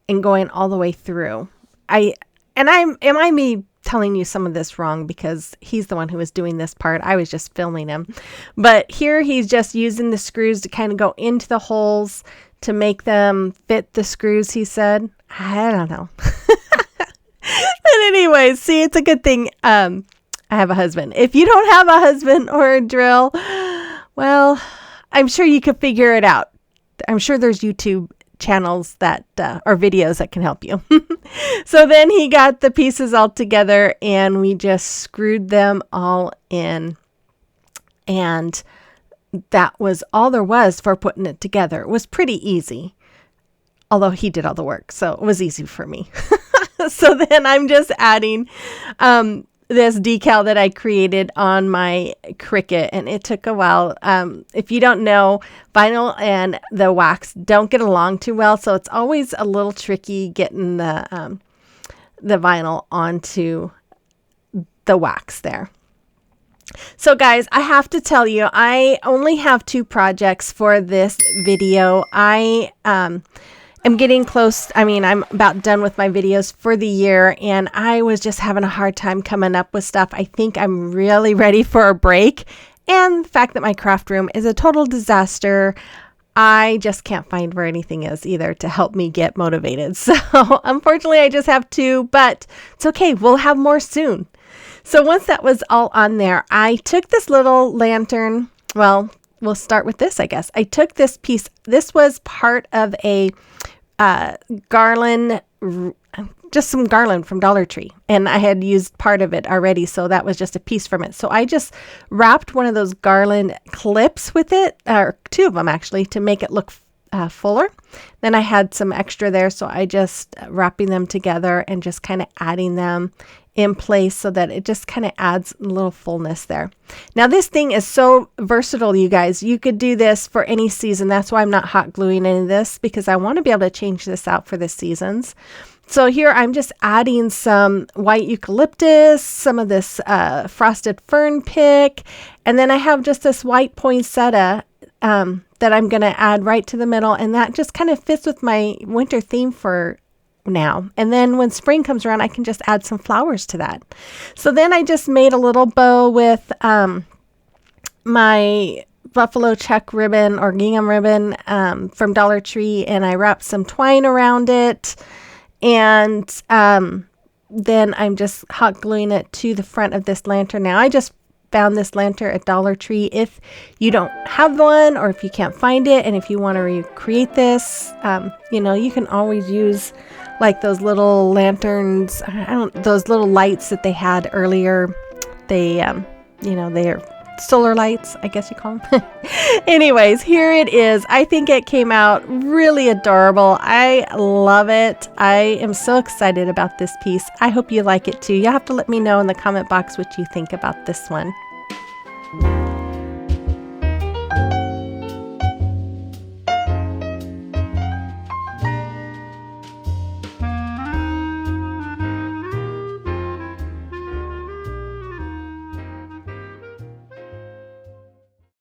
and going all the way through. I may be telling you some of this wrong because he's the one who was doing this part. I was just filming him. But here he's just using the screws to kind of go into the holes to make them fit the screws, he said. I don't know. But anyway, see, it's a good thing I have a husband. If you don't have a husband or a drill, well, I'm sure you could figure it out. I'm sure there's YouTube channels that or videos that can help you. So then he got the pieces all together and we just screwed them all in, and that was all there was for putting it together. It was pretty easy, although he did all the work, so it was easy for me. So then I'm just adding this decal that I created on my Cricut, and it took a while. If you don't know, vinyl and the wax don't get along too well, so it's always a little tricky getting the vinyl onto the wax there. So guys, I have to tell you, I only have 2 projects for this video. I am getting close. I mean, I'm about done with my videos for the year, and I was just having a hard time coming up with stuff. I think I'm really ready for a break. And the fact that my craft room is a total disaster, I just can't find where anything is either to help me get motivated. So unfortunately, I just have 2, but it's okay. We'll have more soon. So once that was all on there, I took this little lantern. Well, we'll start with this, I guess. I took this piece. This was part of a garland, just some garland from Dollar Tree. And I had used part of it already, so that was just a piece from it. So I just wrapped one of those garland clips with it, or 2 of them actually, to make it look fuller. Then I had some extra there, so I just wrapping them together and just kind of adding them in place so that it just kind of adds a little fullness there. Now this thing is so versatile, you guys. You could do this for any season. That's why I'm not hot gluing any of this, because I want to be able to change this out for the seasons. So here I'm just adding some white eucalyptus, some of this frosted fern pick, and then I have just this white poinsettia that I'm going to add right to the middle, and that just kind of fits with my winter theme for now. And then when spring comes around, I can just add some flowers to that. So then I just made a little bow with my buffalo check ribbon or gingham ribbon from Dollar Tree, and I wrapped some twine around it, and then I'm just hot gluing it to the front of this lantern. Now I just found this lantern at Dollar Tree. If you don't have one, or if you can't find it, and if you want to recreate this, you can always use like those little lanterns, those little lights that they had earlier. They're solar lights, I guess you call them. Anyways, here it is. I think it came out really adorable. I love it. I am so excited about this piece. I hope you like it too. You'll have to let me know in the comment box what you think about this one.